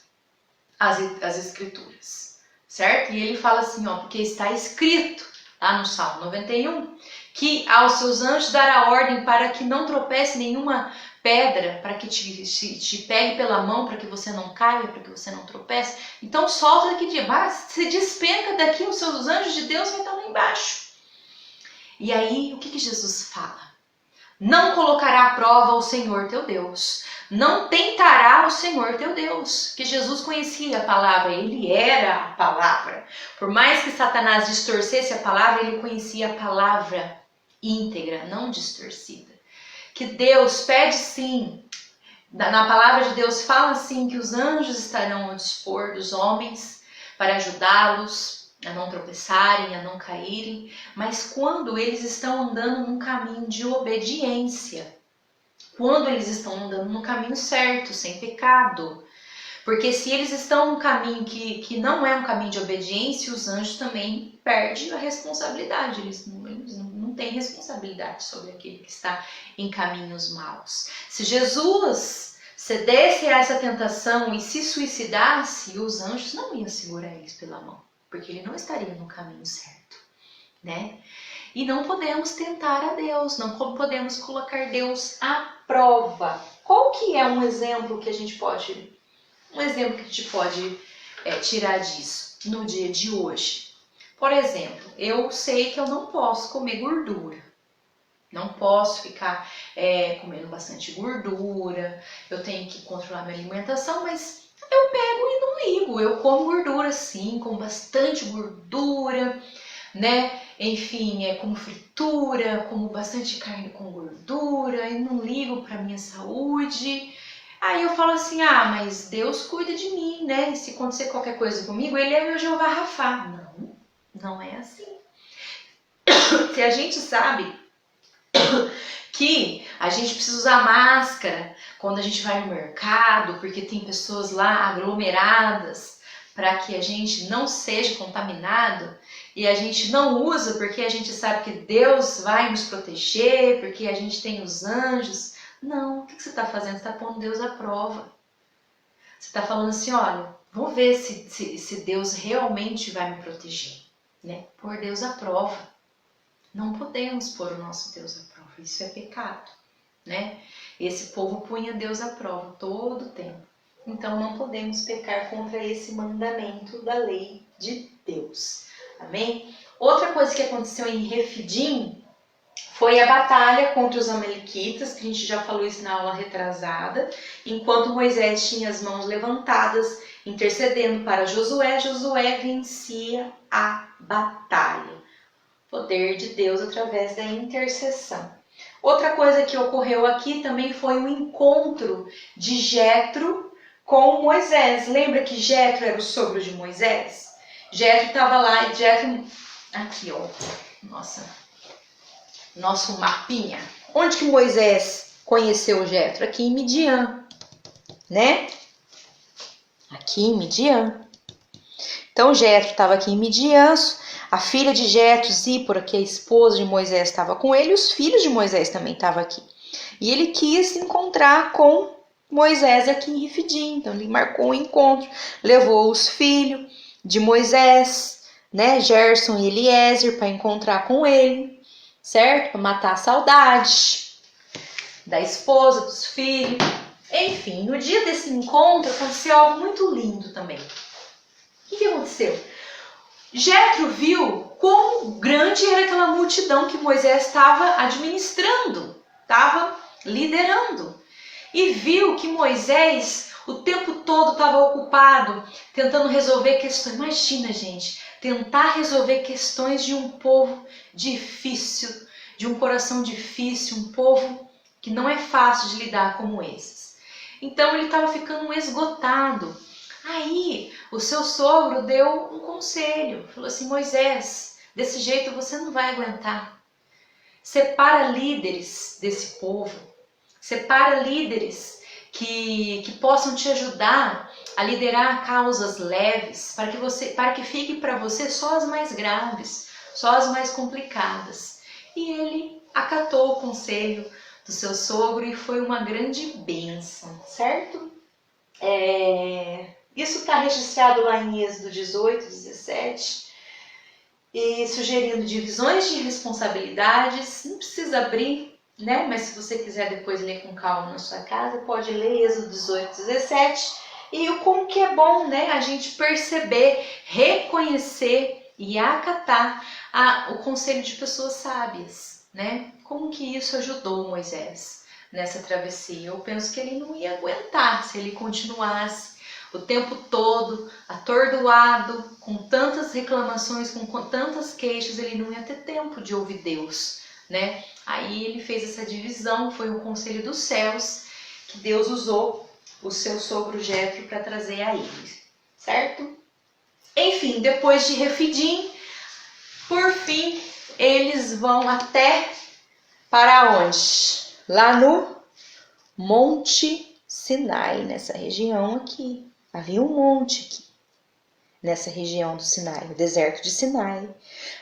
as escrituras, certo? E ele fala assim, porque está escrito lá no Salmo 91, que aos seus anjos dará ordem para que não tropece nenhuma pedra, para que te pegue pela mão, para que você não caia, para que você não tropece. Então solta daqui de baixo, se despenca daqui, os seus anjos de Deus vão estar lá embaixo. E aí, o que Jesus fala? Não colocará à prova o Senhor teu Deus. Não tentará o Senhor teu Deus. Que Jesus conhecia a palavra, ele era a palavra. Por mais que Satanás distorcesse a palavra, ele conhecia a palavra íntegra, não distorcida. Que Deus pede sim, na palavra de Deus fala sim que os anjos estarão ao dispor dos homens para ajudá-los a não tropeçarem, a não caírem, mas quando eles estão andando num caminho de obediência, quando eles estão andando no caminho certo, sem pecado. Porque se eles estão num caminho que não é um caminho de obediência, os anjos também perdem a responsabilidade, eles não têm responsabilidade sobre aquele que está em caminhos maus. Se Jesus cedesse a essa tentação e se suicidasse, os anjos não iam segurar eles pela mão, porque ele não estaria no caminho certo, né? E não podemos tentar a Deus, não podemos colocar Deus à prova Qual que é um exemplo que a gente pode tirar disso no dia de hoje? Por exemplo, eu sei que eu não posso comer gordura. Não posso ficar comendo bastante gordura, eu tenho que controlar minha alimentação, mas eu pego e não ligo. Eu como gordura sim, como bastante gordura, né? Enfim, como fritura, como bastante carne com gordura e não ligo para minha saúde. Aí eu falo assim, mas Deus cuida de mim, né? E se acontecer qualquer coisa comigo, Ele é meu Jeová Rafá. Não, não é assim. Se a gente sabe que a gente precisa usar máscara quando a gente vai no mercado, porque tem pessoas lá aglomeradas, para que a gente não seja contaminado, e a gente não usa porque a gente sabe que Deus vai nos proteger, porque a gente tem os anjos. Não, o que você está fazendo? Você está pondo Deus à prova. Você está falando assim, olha, vamos ver se Deus realmente vai me proteger, né? Pôr Deus à prova. Não podemos pôr o nosso Deus à prova, isso é pecado, né? Esse povo punha Deus à prova todo o tempo. Então não podemos pecar contra esse mandamento da lei de Deus. Amém? Outra coisa que aconteceu em Refidim foi a batalha contra os amalequitas, que a gente já falou isso na aula retrasada. Enquanto Moisés tinha as mãos levantadas, intercedendo para Josué, Josué vencia a batalha. Poder de Deus através da intercessão. Outra coisa que ocorreu aqui também foi o encontro de Jetro com Moisés. Lembra que Jetro era o sogro de Moisés? Jetro estava lá e Jetro... Aqui, ó. Nosso mapinha. Onde que Moisés conheceu Jetro? Aqui em Midian, né? Aqui em Midian. Então Jetro estava aqui em Midian. A filha de Jetro, Zípora, que é a esposa de Moisés, estava com ele, e os filhos de Moisés também estavam aqui. E ele quis se encontrar com Moisés aqui em Refidim, então ele marcou um encontro, levou os filhos de Moisés, né, Gerson e Eliezer, para encontrar com ele, certo? Para matar a saudade da esposa, dos filhos. Enfim, no dia desse encontro aconteceu algo muito lindo também. O que aconteceu? Jetro viu quão grande era aquela multidão que Moisés estava administrando, estava liderando. E viu que Moisés o tempo todo estava ocupado tentando resolver questões. Imagina, gente, tentar resolver questões de um povo difícil, de um coração difícil, um povo que não é fácil de lidar como esses. Então ele estava ficando esgotado. Aí o seu sogro deu um conselho, falou assim, Moisés, desse jeito você não vai aguentar. Separa líderes desse povo, separa líderes que possam te ajudar a liderar causas leves, para que fique para você só as mais graves, só as mais complicadas. E ele acatou o conselho do seu sogro e foi uma grande bênção, certo? Isso está registrado lá em Êxodo 18, 17, e sugerindo divisões de responsabilidades. Não precisa abrir, né? Mas se você quiser depois ler com calma na sua casa, pode ler Êxodo 18, 17. E como que é bom, né? A gente perceber, reconhecer e acatar o conselho de pessoas sábias, né? Como que isso ajudou Moisés nessa travessia? Eu penso que ele não ia aguentar se ele continuasse o tempo todo atordoado, com tantas reclamações, com tantas queixas, ele não ia ter tempo de ouvir Deus, né? Aí ele fez essa divisão, foi um conselho dos céus que Deus usou o seu sogro Jetro para trazer a ele, certo? Enfim, depois de Refidim, por fim, eles vão até para onde? Lá no Monte Sinai, nessa região aqui. Havia um monte aqui, nessa região do Sinai, o deserto de Sinai.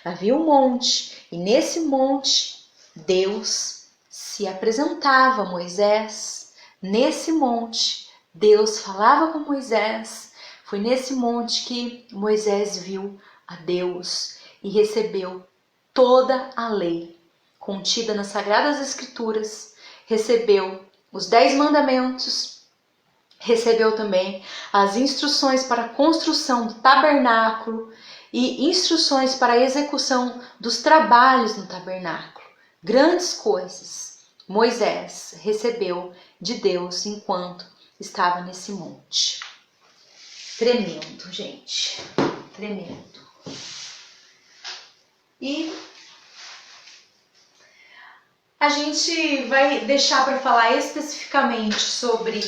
Havia um monte, e nesse monte Deus se apresentava a Moisés. Nesse monte Deus falava com Moisés. Foi nesse monte que Moisés viu a Deus e recebeu toda a lei contida nas Sagradas Escrituras. Recebeu os 10 mandamentos, recebeu também as instruções para a construção do tabernáculo e instruções para a execução dos trabalhos no tabernáculo. Grandes coisas Moisés recebeu de Deus enquanto estava nesse monte. Tremendo, gente. Tremendo. E a gente vai deixar para falar especificamente sobre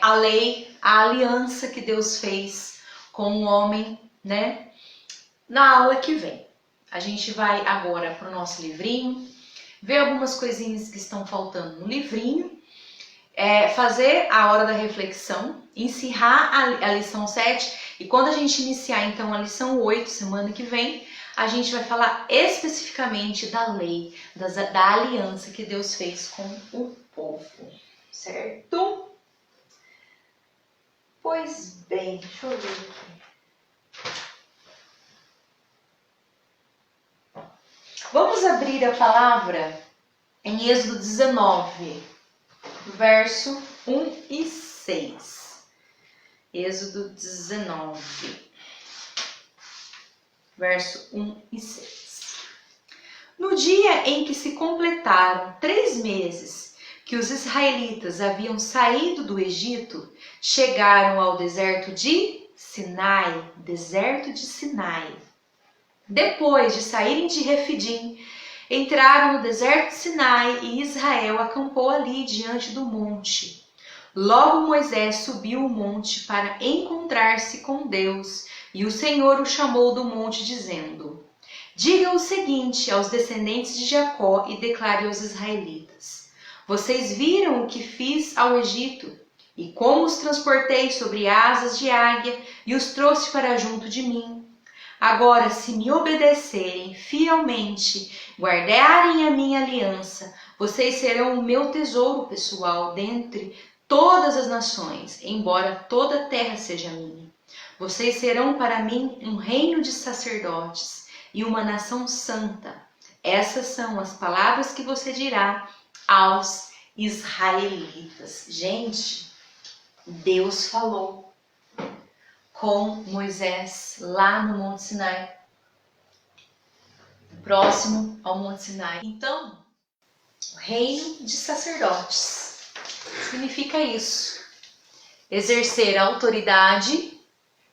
a lei, a aliança que Deus fez com o homem, né? Na aula que vem. A gente vai agora para o nosso livrinho, ver algumas coisinhas que estão faltando no livrinho, fazer a hora da reflexão, encerrar a lição 7 e quando a gente iniciar então a lição 8, semana que vem, a gente vai falar especificamente da lei, da aliança que Deus fez com o povo, certo? Pois bem, deixa eu ver aqui. Vamos abrir a palavra em Êxodo 19, verso 1 e 6. Êxodo 19. Verso 1 e 6. No dia em que se completaram 3 meses que os israelitas haviam saído do Egito, chegaram ao deserto de Sinai, Depois de saírem de Refidim, entraram no deserto de Sinai e Israel acampou ali diante do monte. Logo Moisés subiu o monte para encontrar-se com Deus, e o Senhor o chamou do monte, dizendo: Diga o seguinte aos descendentes de Jacó e declare aos israelitas: Vocês viram o que fiz ao Egito, e como os transportei sobre asas de águia e os trouxe para junto de mim. Agora, se me obedecerem fielmente, guardarem a minha aliança, vocês serão o meu tesouro pessoal dentre todas as nações, embora toda a terra seja minha. Vocês serão para mim um reino de sacerdotes e uma nação santa. Essas são as palavras que você dirá aos israelitas. Gente, Deus falou com Moisés lá no Monte Sinai, próximo ao Monte Sinai. Então, o reino de sacerdotes significa isso: exercer a autoridade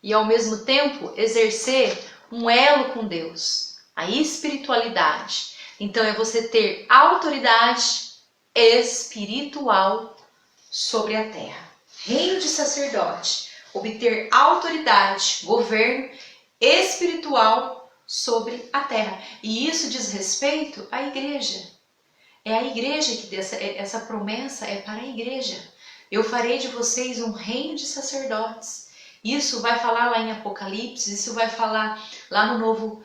e ao mesmo tempo exercer um elo com Deus, a espiritualidade. Então é você ter autoridade espiritual sobre a terra. Reino de sacerdote, obter autoridade, governo espiritual sobre a terra. E isso diz respeito à igreja. É a igreja que essa promessa é para a igreja. Eu farei de vocês um reino de sacerdotes. Isso vai falar lá em Apocalipse, isso vai falar lá no Novo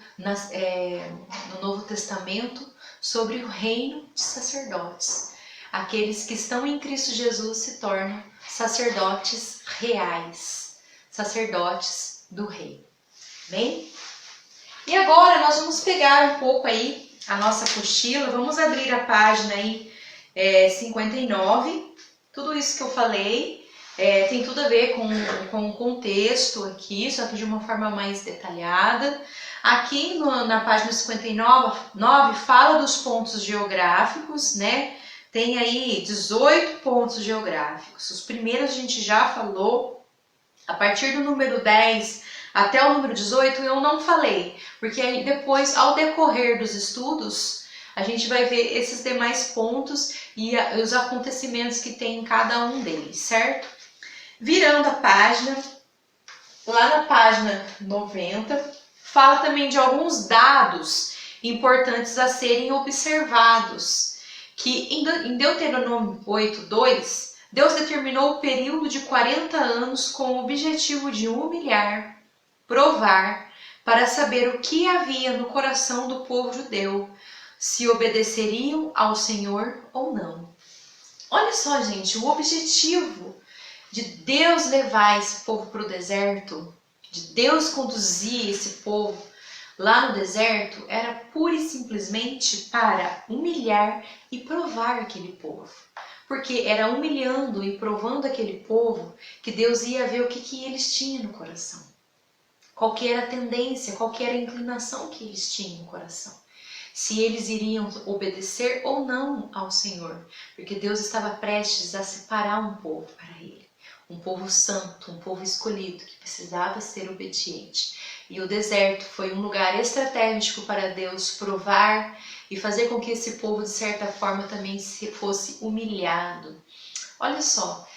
Testamento sobre o reino de sacerdotes. Aqueles que estão em Cristo Jesus se tornam sacerdotes reais, sacerdotes do rei. Bem? E agora nós vamos pegar um pouco aí a nossa apostila, vamos abrir a página aí 59. Tudo isso que eu falei tem tudo a ver com o contexto aqui, só que de uma forma mais detalhada. Aqui na página 59 fala dos pontos geográficos, né? Tem aí 18 pontos geográficos. Os primeiros a gente já falou. A partir do número 10 até o número 18 eu não falei, porque aí depois, ao decorrer dos estudos, a gente vai ver esses demais pontos e os acontecimentos que tem em cada um deles, certo? Virando a página, lá na página 90, fala também de alguns dados importantes a serem observados, que em Deuteronômio 8:2, Deus determinou o período de 40 anos com o objetivo de humilhar, provar, para saber o que havia no coração do povo judeu, se obedeceriam ao Senhor ou não. Olha só, gente, o objetivo de Deus levar esse povo para o deserto, de Deus conduzir esse povo lá no deserto, era pura e simplesmente para humilhar e provar aquele povo. porque era humilhando e provando aquele povo que Deus ia ver o que eles tinham no coração. Qual que era a tendência, qual que era a inclinação que eles tinham no coração. Se eles iriam obedecer ou não ao Senhor, porque Deus estava prestes a separar um povo para Ele. Um povo santo, um povo escolhido, que precisava ser obediente. E o deserto foi um lugar estratégico para Deus provar e fazer com que esse povo, de certa forma, também fosse humilhado. Olha só,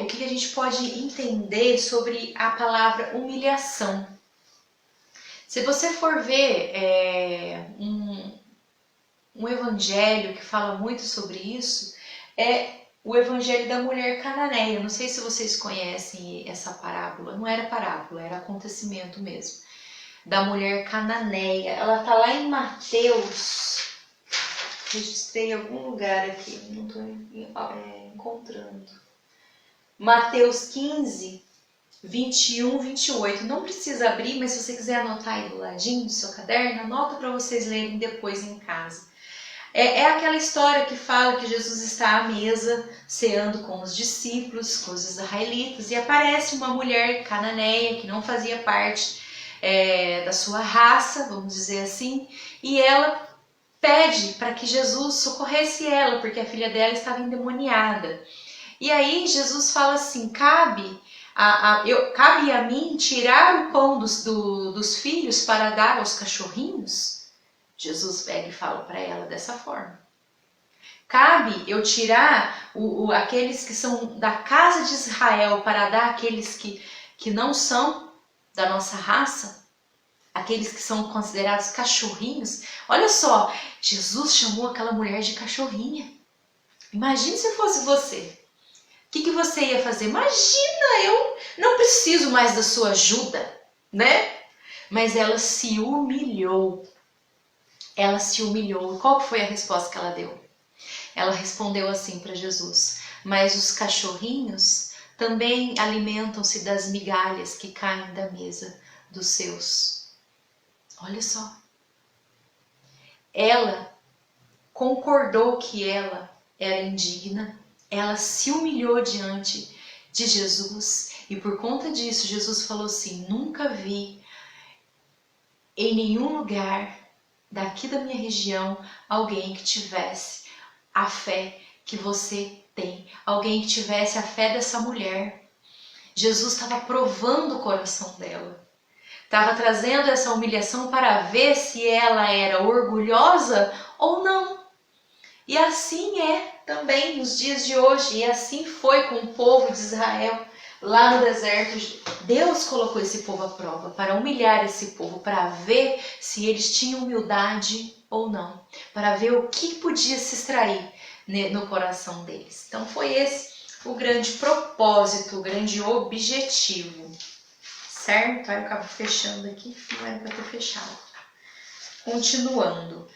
o que a gente pode entender sobre a palavra humilhação. Se você for ver um evangelho que fala muito sobre isso, é o evangelho da mulher cananeia. Não sei se vocês conhecem essa parábola. Não era parábola, era acontecimento mesmo. Da mulher cananeia. Ela está lá em Mateus. Registrei em algum lugar aqui, não estou encontrando. Mateus 15, 21, 28. Não precisa abrir, mas se você quiser anotar aí do ladinho do seu caderno, anota para vocês lerem depois em casa. É aquela história que fala que Jesus está à mesa, ceando com os discípulos, com os israelitas, e aparece uma mulher cananeia que não fazia parte da sua raça, vamos dizer assim, e ela pede para que Jesus socorresse ela, porque a filha dela estava endemoniada. E aí Jesus fala assim, cabe a mim tirar o pão dos filhos para dar aos cachorrinhos? Jesus pega e fala para ela dessa forma. Cabe eu tirar aqueles que são da casa de Israel para dar àqueles que não são da nossa raça? Aqueles que são considerados cachorrinhos? Olha só, Jesus chamou aquela mulher de cachorrinha. Imagine se fosse você. O que você ia fazer? Imagina, eu não preciso mais da sua ajuda, né? Mas ela se humilhou. Ela se humilhou. E qual foi a resposta que ela deu? Ela respondeu assim para Jesus: mas os cachorrinhos também alimentam-se das migalhas que caem da mesa dos seus. Olha só. Ela concordou que ela era indigna. Ela se humilhou diante de Jesus. E por conta disso, Jesus falou assim: nunca vi em nenhum lugar daqui da minha região alguém que tivesse a fé que você tem, alguém que tivesse a fé dessa mulher. Jesus estava provando o coração dela, estava trazendo essa humilhação para ver se ela era orgulhosa ou não. E assim é também nos dias de hoje, e assim foi com o povo de Israel lá no deserto. Deus colocou esse povo à prova para humilhar esse povo, para ver se eles tinham humildade ou não, para ver o que podia se extrair no coração deles. Então foi esse o grande propósito, o grande objetivo, certo? Aí eu acabo fechando aqui, não era para ter fechado. Continuando.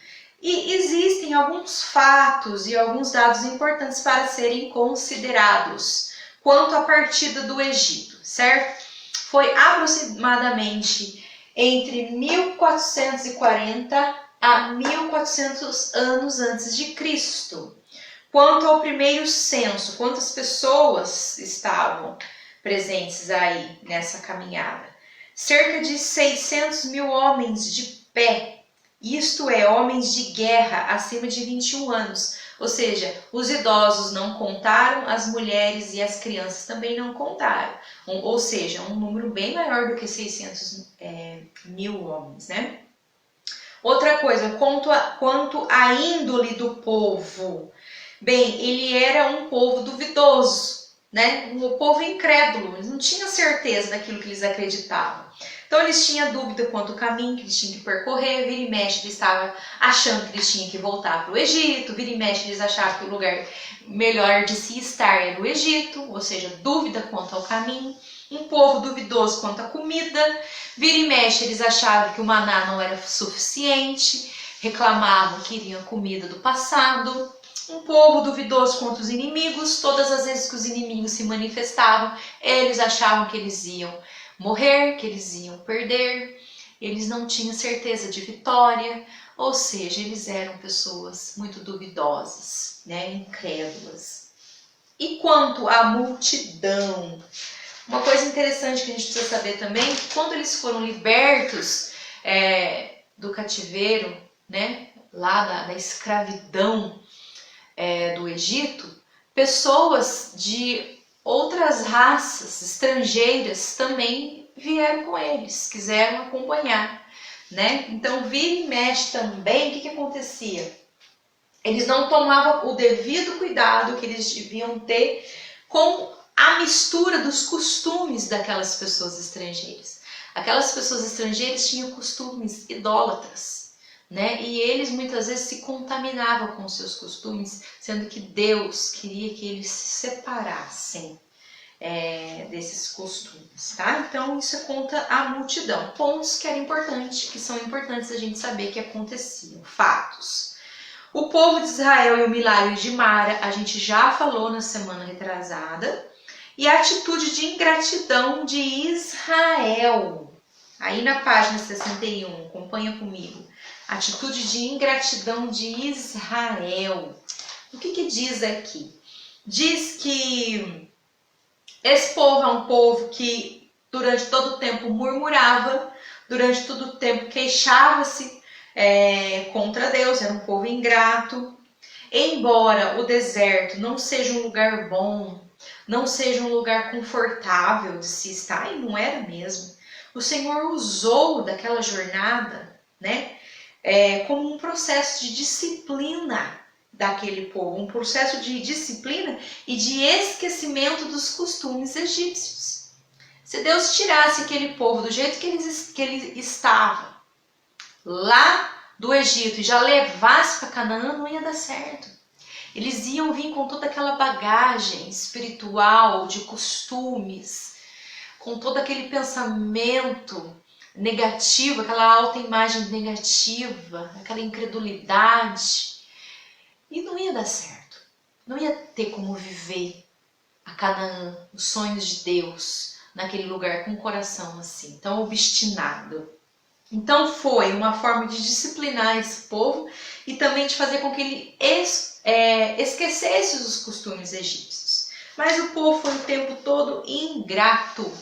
E existem alguns fatos e alguns dados importantes para serem considerados quanto à partida do Egito, certo? Foi aproximadamente entre 1440 a 1400 anos antes de Cristo. Quanto ao primeiro censo, quantas pessoas estavam presentes aí nessa caminhada? Cerca de 600 mil homens de pé. Isto é, homens de guerra acima de 21 anos. Ou seja, os idosos não contaram, as mulheres e as crianças também não contaram. Ou seja, um número bem maior do que 600 mil homens, né? Outra coisa, quanto à índole do povo. Bem, ele era um povo duvidoso, né? Um povo incrédulo, eles não tinham certeza daquilo que eles acreditavam. Então eles tinham dúvida quanto ao caminho que eles tinham que percorrer, vira e mexe eles estavam achando que eles tinham que voltar para o Egito, vira e mexe eles achavam que o lugar melhor de se estar era o Egito, ou seja, dúvida quanto ao caminho. Um povo duvidoso quanto à comida, vira e mexe eles achavam que o maná não era suficiente, reclamavam que queriam comida do passado. Um povo duvidoso contra os inimigos, todas as vezes que os inimigos se manifestavam, eles achavam que eles iam morrer, que eles iam perder, eles não tinham certeza de vitória, ou seja, eles eram pessoas muito duvidosas, né, incrédulas. E quanto à multidão? Uma coisa interessante que a gente precisa saber também, que quando eles foram libertos do cativeiro, né, lá da escravidão do Egito, pessoas de outras raças estrangeiras também vieram com eles, quiseram acompanhar, né? Então, vira e mexe também, o que acontecia? Eles não tomavam o devido cuidado que eles deviam ter com a mistura dos costumes daquelas pessoas estrangeiras. Aquelas pessoas estrangeiras tinham costumes idólatras, né? E eles muitas vezes se contaminavam com seus costumes, sendo que Deus queria que eles se separassem desses costumes, tá? Então isso conta a multidão. Pontos que são importantes a gente saber que aconteciam, fatos. O povo de Israel e o milagre de Mara, a gente já falou na semana retrasada. E a atitude de ingratidão de Israel. Aí na página 61, acompanha comigo. Atitude de ingratidão de Israel. O que diz aqui? Diz que esse povo é um povo que durante todo o tempo murmurava, durante todo o tempo queixava-se contra Deus, era um povo ingrato. Embora o deserto não seja um lugar bom, não seja um lugar confortável de se estar, e não era mesmo, o Senhor usou daquela jornada, né, como um processo de disciplina daquele povo, um processo de disciplina e de esquecimento dos costumes egípcios. Se Deus tirasse aquele povo do jeito que ele estava lá do Egito e já levasse para Canaã, não ia dar certo. Eles iam vir com toda aquela bagagem espiritual, de costumes, com todo aquele pensamento negativo, aquela autoimagem negativa, aquela incredulidade. E não ia dar certo. Não ia ter como viver a Canaã, os sonhos de Deus, naquele lugar com o coração assim, tão obstinado. Então foi uma forma de disciplinar esse povo e também de fazer com que ele esquecesse os costumes egípcios. Mas o povo foi o tempo todo ingrato.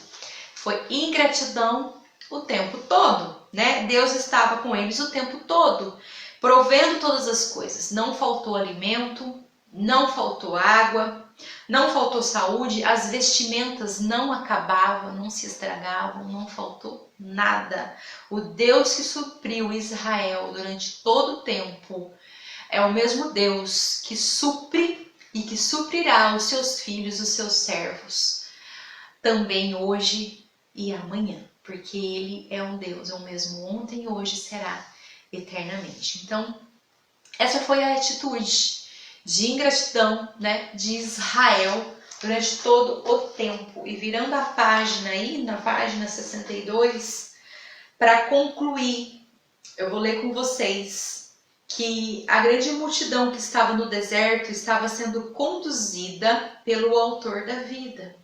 Foi ingratidão o tempo todo, né? Deus estava com eles o tempo todo, provendo todas as coisas. Não faltou alimento, não faltou água, não faltou saúde, as vestimentas não acabavam, não se estragavam, não faltou nada. O Deus que supriu Israel durante todo o tempo é o mesmo Deus que supre e que suprirá os seus filhos, os seus servos, também hoje e amanhã, porque Ele é um Deus, é o mesmo ontem, hoje e será eternamente. Então, essa foi a atitude de ingratidão, né, de Israel durante todo o tempo. E virando a página aí, na página 62, para concluir, eu vou ler com vocês que a grande multidão que estava no deserto estava sendo conduzida pelo autor da vida.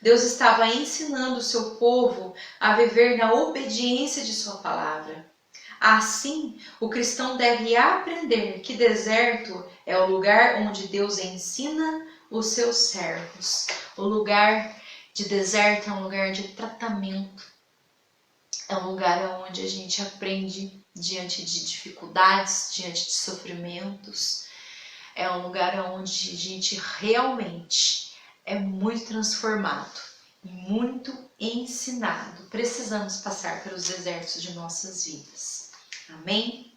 Deus estava ensinando o seu povo a viver na obediência de sua palavra. Assim, o cristão deve aprender que deserto é o lugar onde Deus ensina os seus servos. O lugar de deserto é um lugar de tratamento. É um lugar onde a gente aprende diante de dificuldades, diante de sofrimentos. É um lugar onde a gente realmente é muito transformado, muito ensinado. Precisamos passar pelos desertos de nossas vidas. Amém?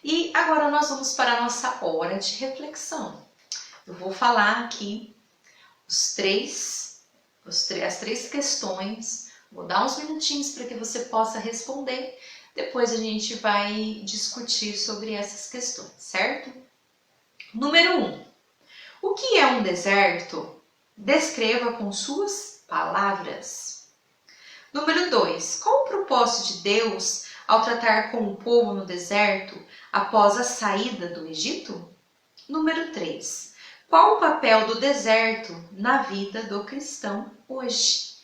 E agora nós vamos para a nossa hora de reflexão. Eu vou falar aqui as três questões. Vou dar uns minutinhos para que você possa responder. Depois a gente vai discutir sobre essas questões, certo? Número 1. O que é um deserto? Descreva com suas palavras. Número 2. Qual o propósito de Deus ao tratar com o povo no deserto após a saída do Egito? Número 3. Qual o papel do deserto na vida do cristão hoje?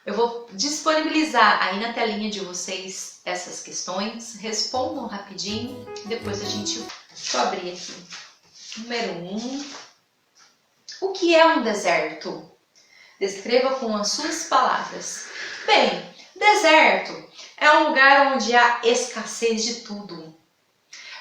Eu vou disponibilizar aí na telinha de vocês essas questões. Respondam rapidinho, depois a gente... Deixa eu abrir aqui. Número 1. O que é um deserto? Descreva com as suas palavras. Bem, deserto é um lugar onde há escassez de tudo.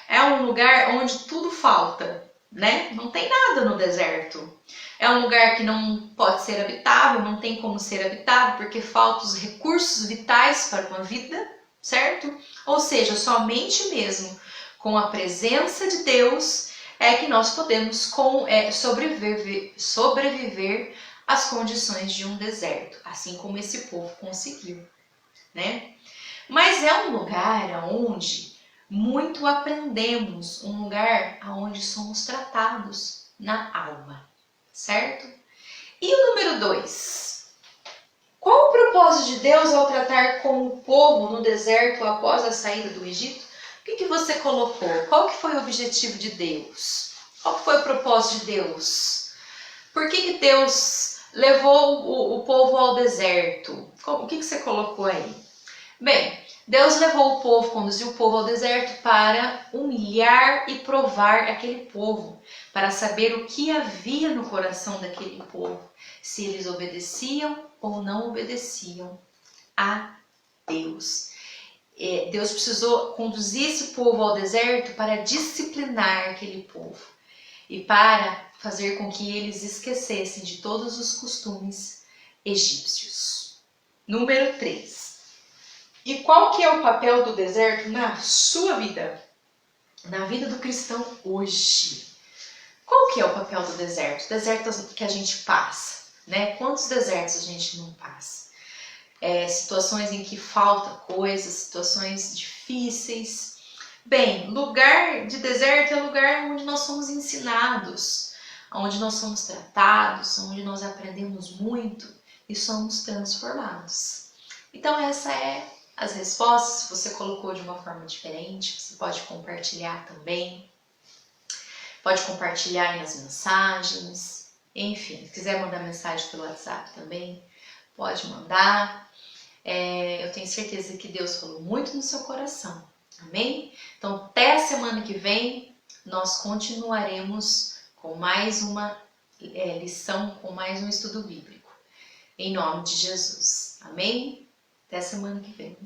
É um lugar onde tudo falta, né? Não tem nada no deserto. É um lugar que não pode ser habitável, não tem como ser habitado porque faltam os recursos vitais para uma vida, certo? Ou seja, somente mesmo com a presença de Deus é que nós podemos sobreviver às condições de um deserto, assim como esse povo conseguiu, né? Mas é um lugar onde muito aprendemos, um lugar onde somos tratados na alma, certo? E o número 2? Qual o propósito de Deus ao tratar com o povo no deserto após a saída do Egito? O que você colocou? Qual que foi o objetivo de Deus? Qual que foi o propósito de Deus? Por que Deus levou o povo ao deserto? O que você colocou aí? Bem, Deus levou o povo, conduziu o povo ao deserto para humilhar e provar aquele povo, para saber o que havia no coração daquele povo, se eles obedeciam ou não obedeciam a Deus. Deus precisou conduzir esse povo ao deserto para disciplinar aquele povo e para fazer com que eles esquecessem de todos os costumes egípcios. Número 3. E qual que é o papel do deserto na sua vida? Na vida do cristão hoje? Qual que é o papel do deserto? Deserto que a gente passa, né? Quantos desertos a gente não passa? Situações em que falta coisas, situações difíceis. Bem, lugar de deserto é lugar onde nós somos ensinados, onde nós somos tratados, onde nós aprendemos muito e somos transformados. Então essa é as respostas. Se você colocou de uma forma diferente, você pode compartilhar também. Pode compartilhar aí nas mensagens. Enfim, se quiser mandar mensagem pelo WhatsApp também, pode mandar. Eu tenho certeza que Deus falou muito no seu coração. Amém? Então, até a semana que vem, nós continuaremos com mais uma lição, com mais um estudo bíblico. Em nome de Jesus. Amém? Até a semana que vem.